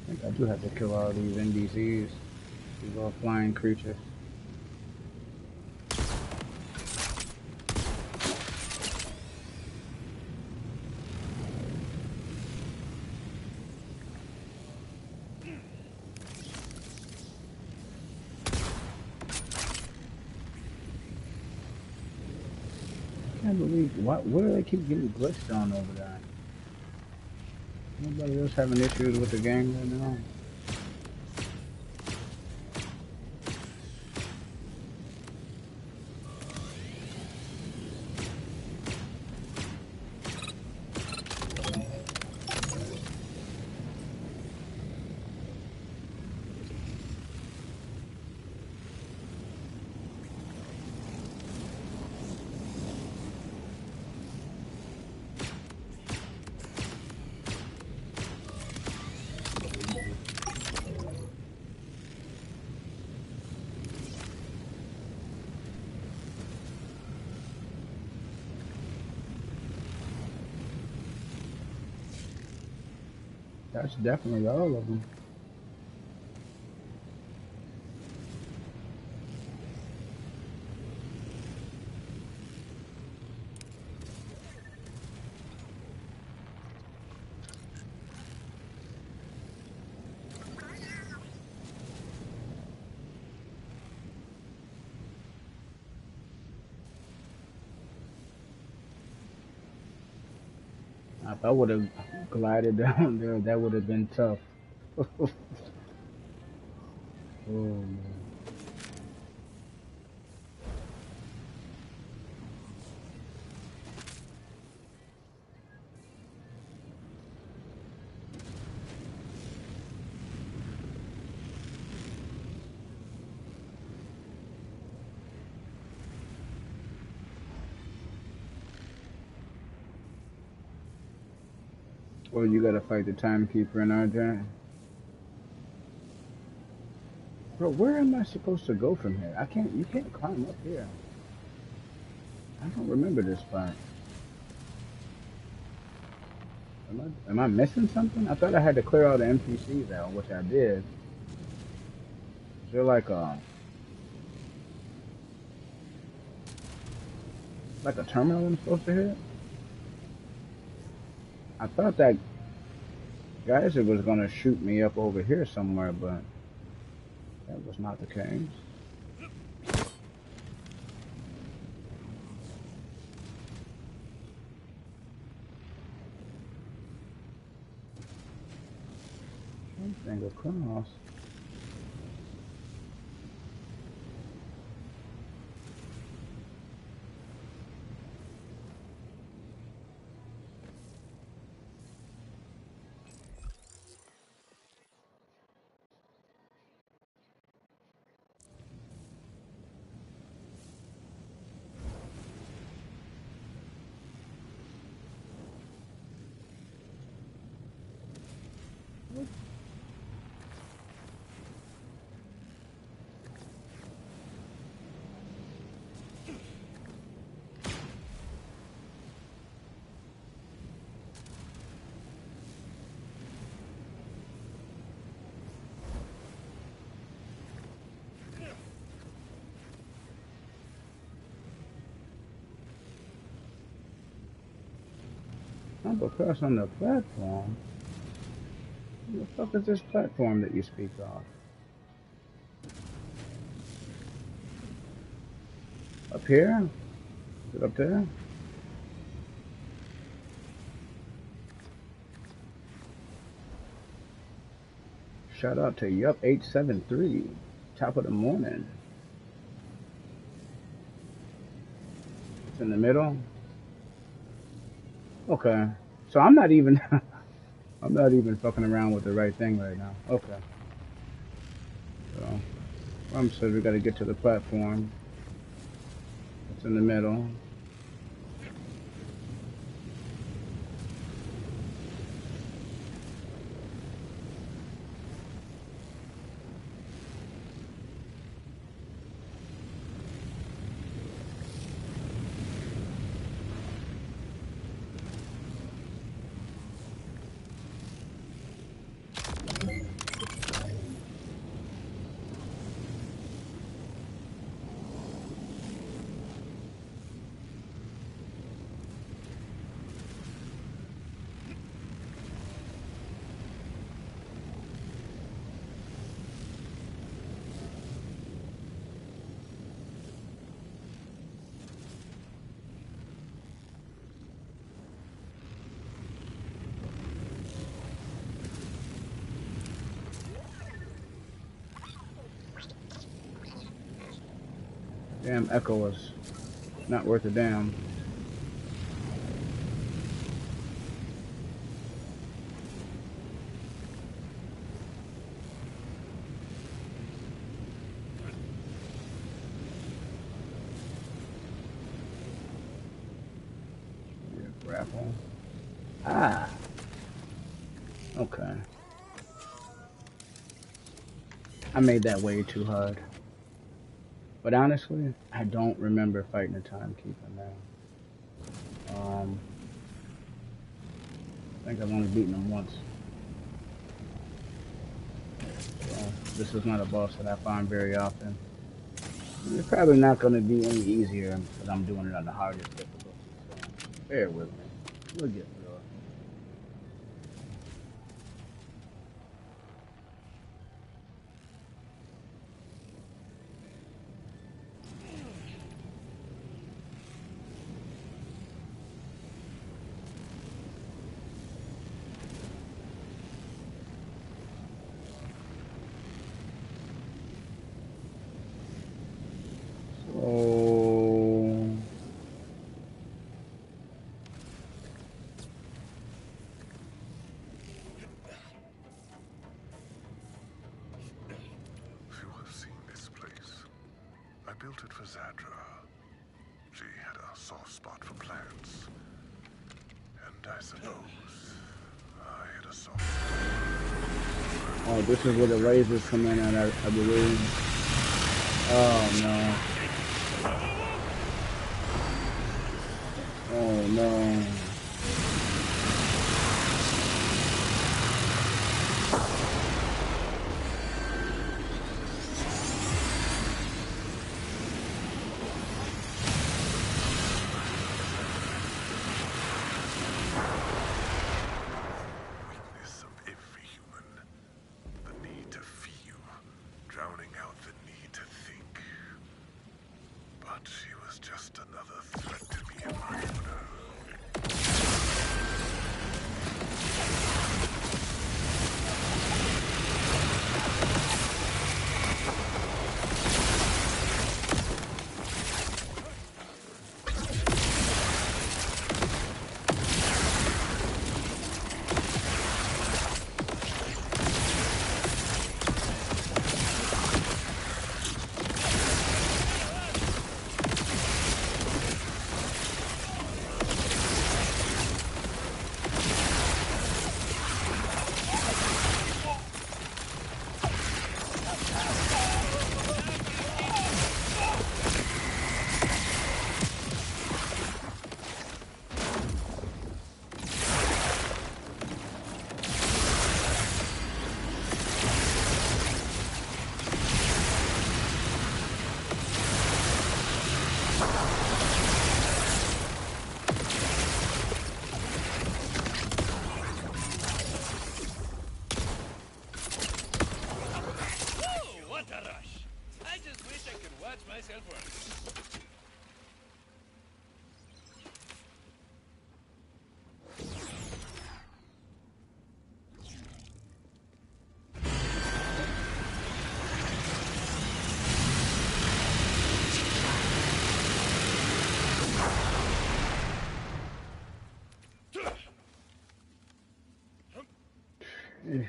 I think I do have to kill all these NPCs. These all flying creatures. I can't believe where do they keep getting glitched on over there? Nobody else having issues with the game right now? That's definitely all of them. If I would have glided down there, that would have been tough. Oh man. Well, you gotta fight the timekeeper in Argent. Bro, where am I supposed to go from here? I can't. You can't climb up here. I don't remember this part. Am I missing something? I thought I had to clear all the NPCs out, which I did. Is there like a terminal I'm supposed to hit? I thought that geyser was gonna shoot me up over here somewhere, but that was not the case. Something across. Stumble across on the platform. What the fuck is this platform that you speak of? Up here? Is it up there? Shout out to Yup873. Top of the morning. It's in the middle. Okay. So I'm not even I'm not even fucking around with the right thing right now. Okay. So I'm said we gotta get to the platform. It's in the middle. Damn echo was not worth a damn. Yeah, grapple. Ah. Okay. I made that way too hard. But honestly, I don't remember fighting a timekeeper now. I think I've only beaten him once. So this is not a boss that I find very often. It's probably not going to be any easier because I'm doing it on the hardest difficulty. So bear with me. We'll get through it. So
Few have seen this place. I built it for Zadra. She had a soft spot for plants. And I suppose I had a soft spot.
oh, this is where the lasers come in at, I believe. Oh no. Oh no.
Weakness of every human. The need to feel, drowning out the need to think. But she was just another threat to me in my order.
Guess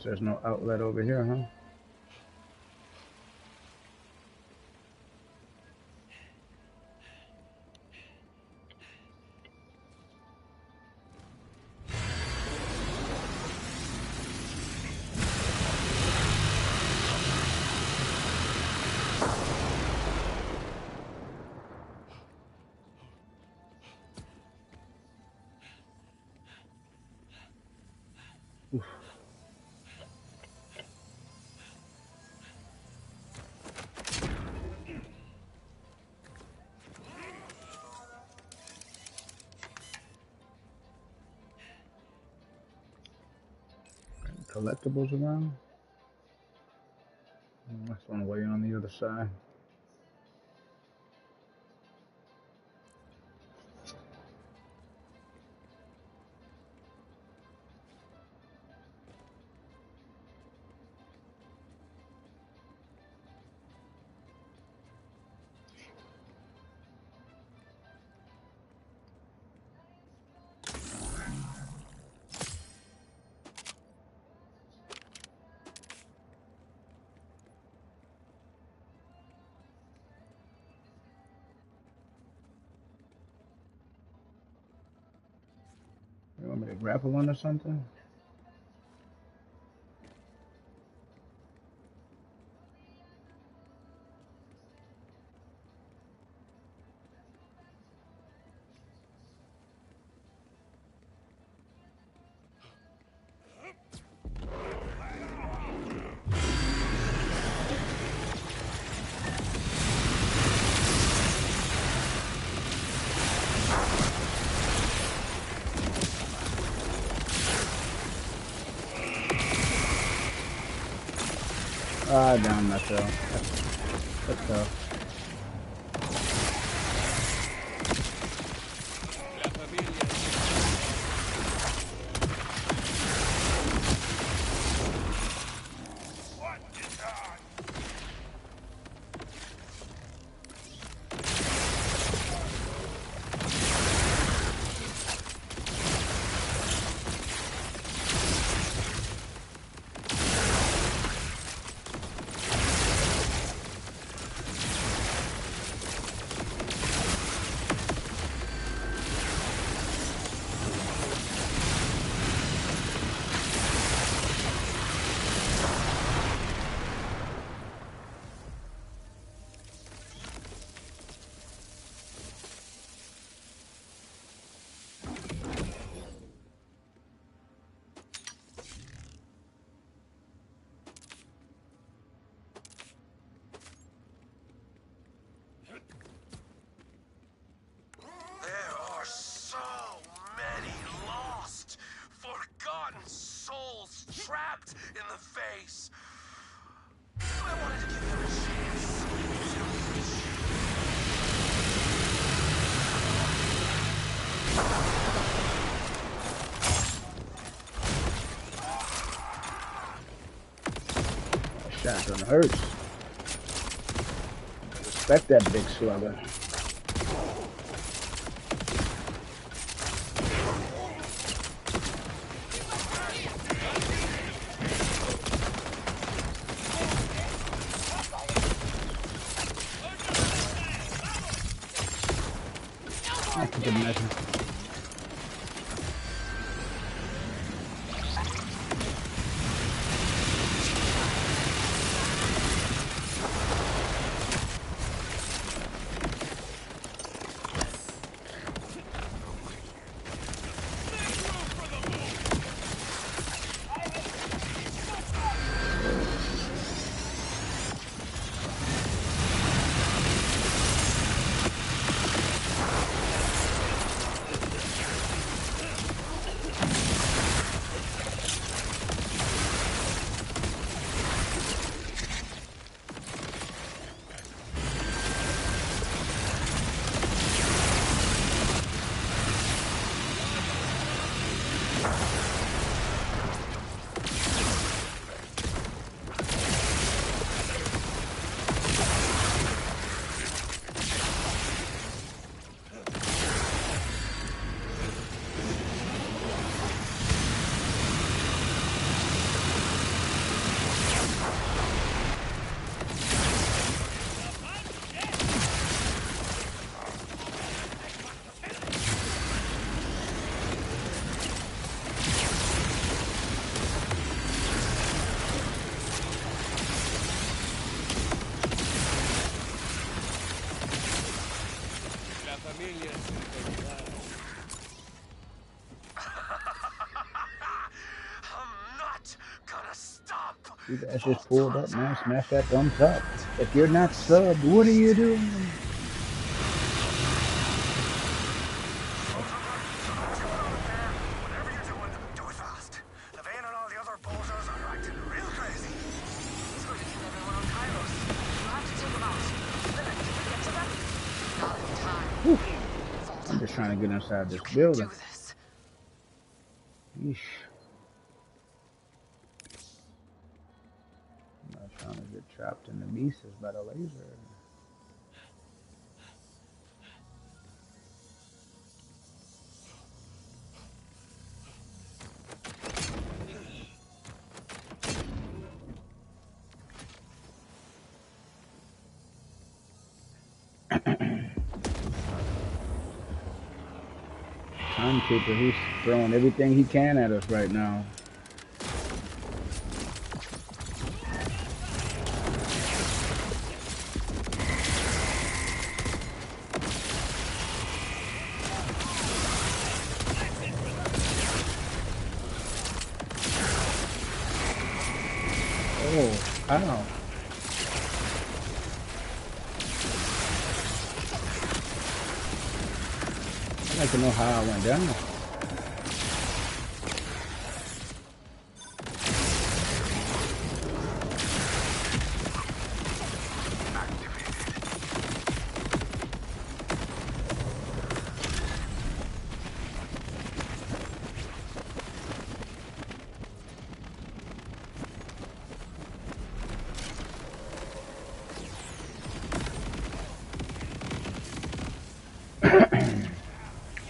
there's no outlet over here, huh? Oof. Collectibles around? That's one way on the other side. You want me to grapple on or something? Ah, damn, that's tough.
There are so many lost, forgotten souls trapped in the face. I wanted to give them a chance.
Shotgun hurts. Respect that big slugger. That's a good measure.
millions in the world.
I'm not gonna stop.
You guys just pulled up, man. Smash that thumbs up. If you're not subbed, what are you doing?
Whatever you're doing, do it fast. The Vane and all the other bozos are acting real crazy.
He's going to kill everyone on Kairos. We'll have to take him out. Philip, can we get to them? Not in time.
Whew.
Vault
I'm just trying to get inside
you
this
can
building.
do this.
Yeesh. I'm not trying to get trapped in the pieces by the laser. Timekeeper, he's throwing everything he can at us right now. Oh, ow. I'd like to know how I went down.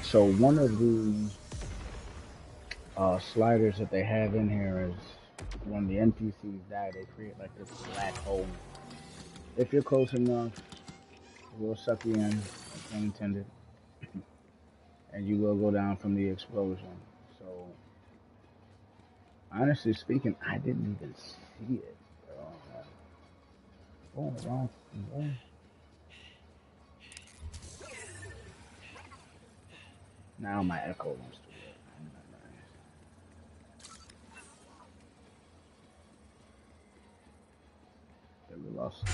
So one of the sliders that they have in here is when the NPCs die, they create like this black hole. If you're close enough, it will suck you in, pun intended, and you will go down from the explosion. So, honestly speaking, I didn't even see it. Oh, wrong way. Now my echo wants to work. We lost.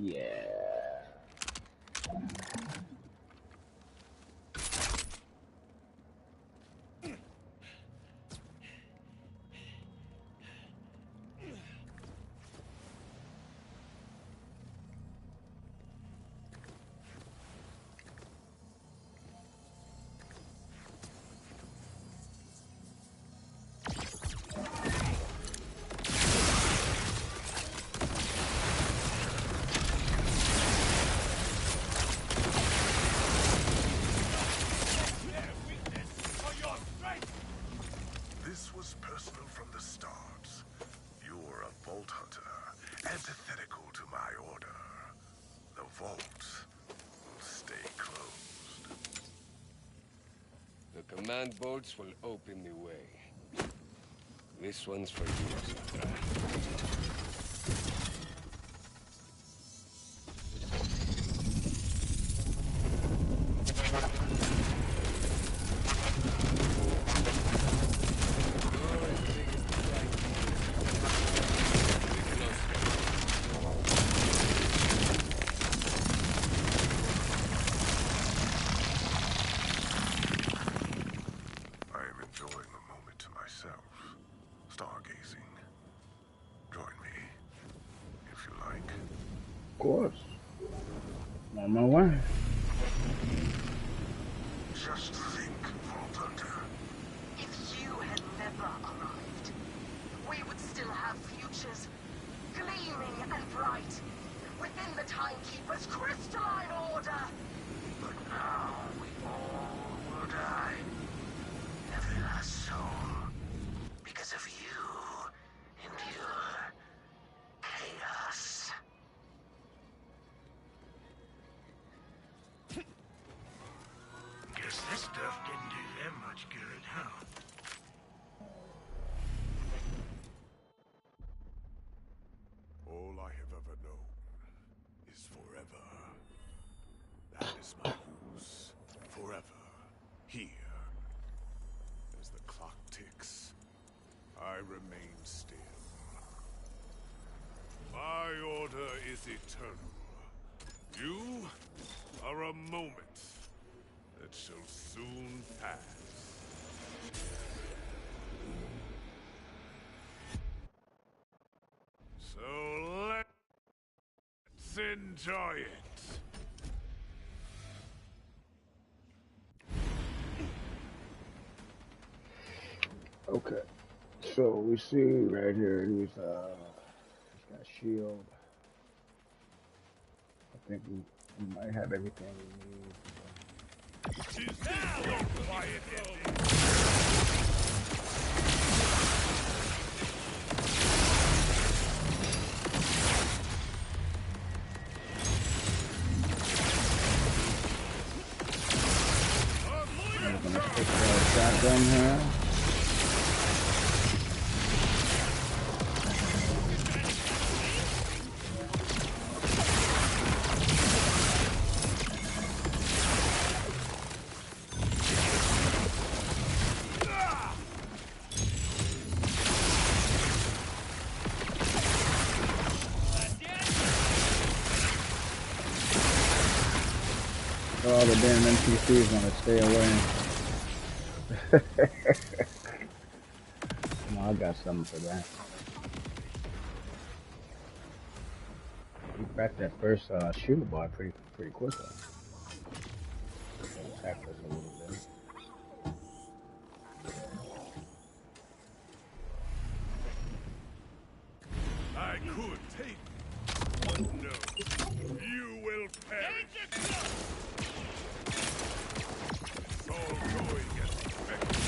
Yeah.
This was personal from the start. You're a vault hunter, antithetical to my order. The vault will stay closed.
The command bolts will open the way. This one's for you, Sandra.
I am enjoying the moment to myself, stargazing. Join me, if you like.
Of course. On my way.
Just think, Vault Hunter.
If you had never arrived, we would still have futures, gleaming and bright, within the Timekeeper's crystalline order.
But now we all will die. Every last soul. Because of you and your chaos. Guess this stuff didn't do them much good, huh? Here, as the clock ticks, I remain still. My order is eternal. You are a moment that shall soon pass. So let's enjoy it.
Okay. So we see right here he's got a shield. I think we might have everything we need.
Now, quiet ending.
I'm gonna stick that shotgun here. All the damn NPCs want to stay away. No, I got something for that. We cracked that first shooter bar pretty quickly. It attacked us a little bit.
I could take it, but no. You will perish. It's all going as expected.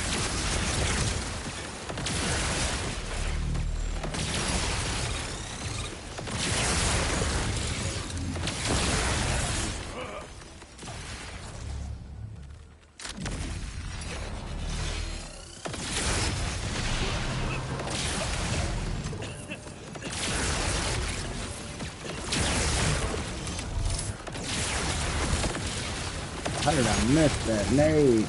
How did I miss that nade?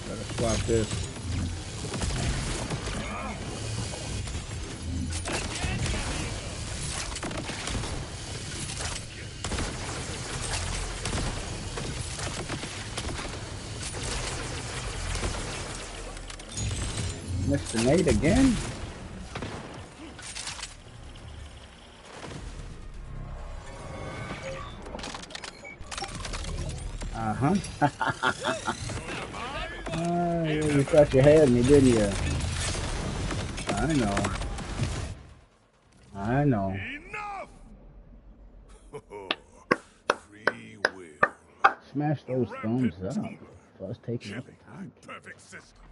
Gotta swap this. Missed the nade again? Uh-huh. You thought you had me, didn't you? I know. I know.
Enough! Free will.
Smash those thumbs
Rampant
up
tumor.
for us taking out
Killing
the
my
time.
perfect system.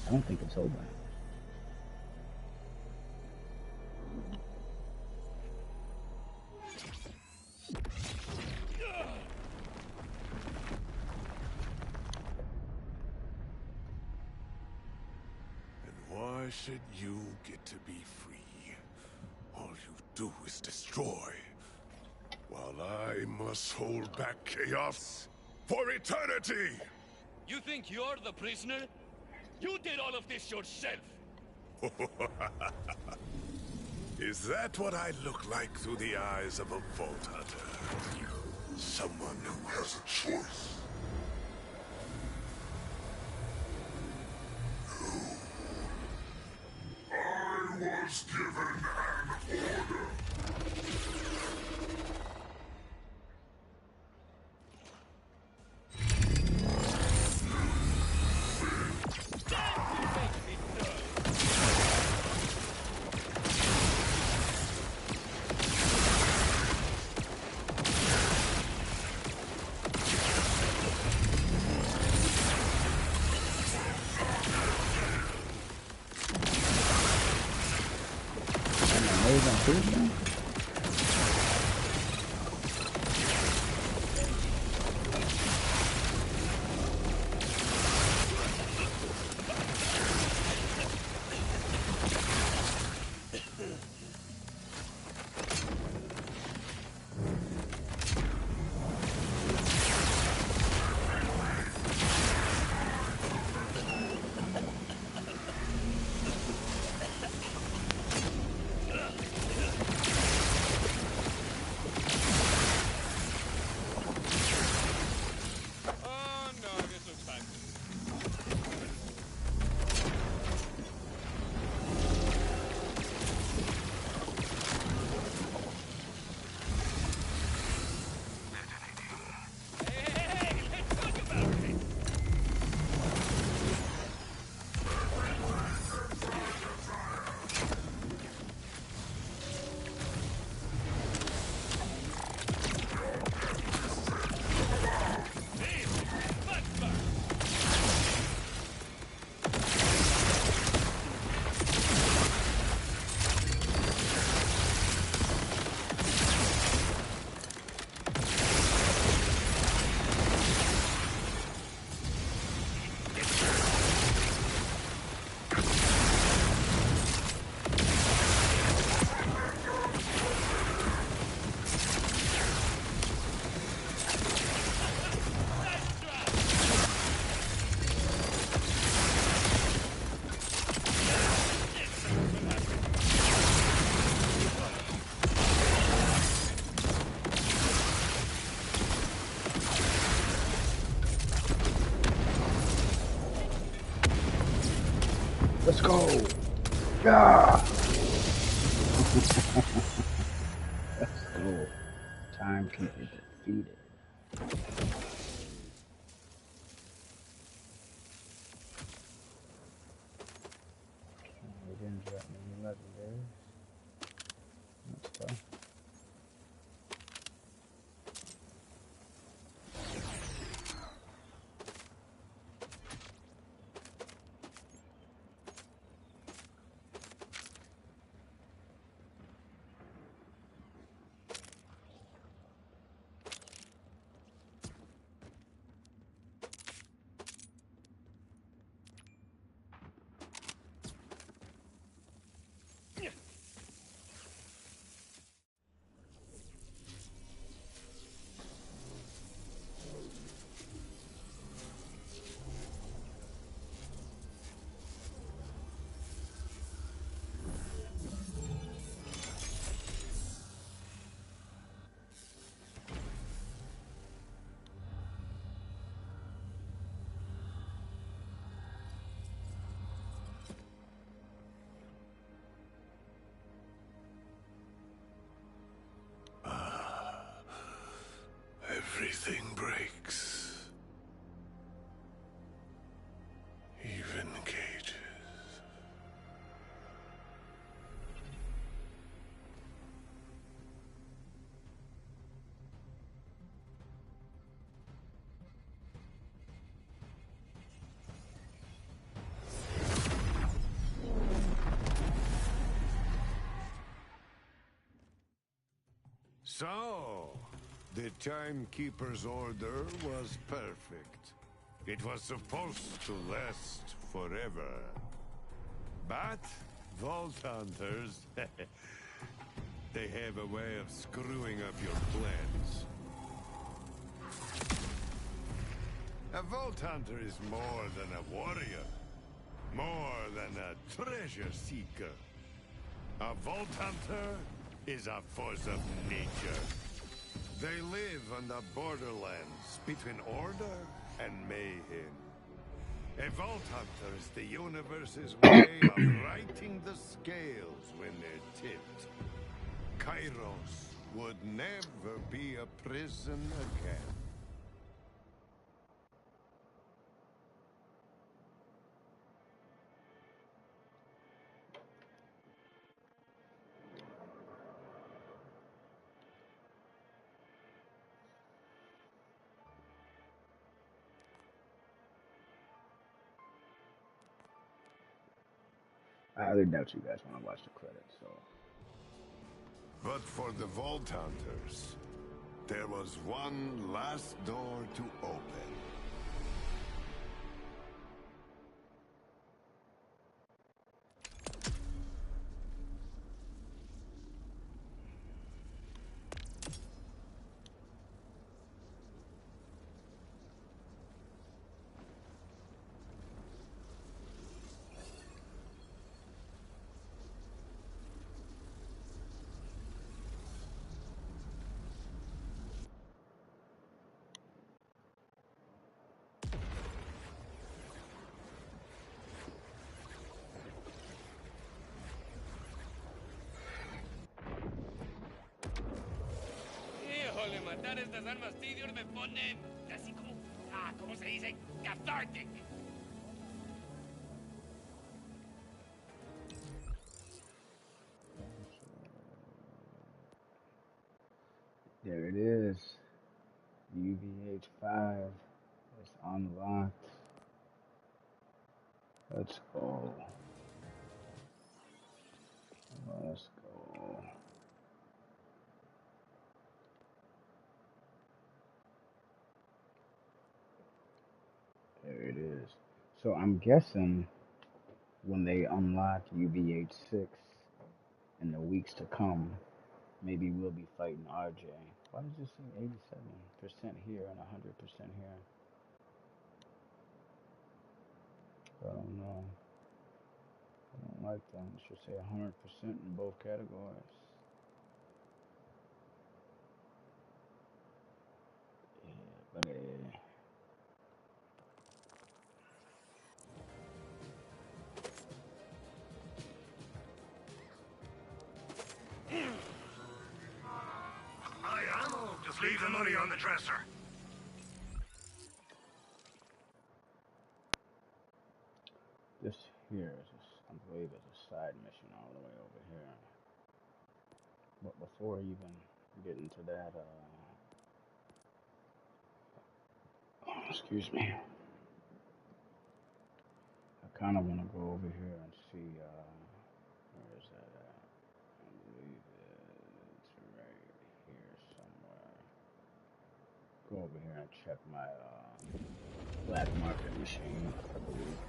I don't think it's over.
And why should you get to be free? All you do is destroy. While I must hold back chaos for eternity!
You think you're the prisoner? You did all of this yourself!
Is that what I look like through the eyes of a Vault Hunter? Someone who has a choice. I was given an order.
food then?
Oh no, this looks fine. Hey, let's talk about it. This is much fun. Nice try.
Let's go. Yeah. Let's go. Timekeeper defeated. We didn't drop any legendaries. That's tough.
Everything breaks. Even cages. So, the Timekeeper's order was perfect. It was supposed to last forever. But, Vault Hunters, they have a way of screwing up your plans. A Vault Hunter is more than a warrior. More than a treasure seeker. A Vault Hunter is a force of nature. They live on the Borderlands between order and mayhem. A Vault Hunter is the universe's way of righting the scales when they're tipped. Kairos would never be a prison again.
I highly doubt you guys want to watch the credits, so
But for the Vault Hunters, there was one last door to open.
Híjole, matar estas armas Tidior me pone así como, ¿cómo se dice? Cathartic.
There it is. UVH 5 is unlocked. Let's go. Let's go. There it is. So I'm guessing when they unlock UVH 6 in the weeks to come, maybe we'll be fighting RJ. Why does it say 87% here and 100% here? I don't know. I don't like that. It should say 100% in both categories. Yeah, but
Ammo. Just leave the money on the dresser.
this here is, I believe, is a side mission all the way over here. But before even getting to that, excuse me, I kind of want to go over here and see, where is that at? I believe it's right here somewhere. Go over here and check my black market machine, I believe.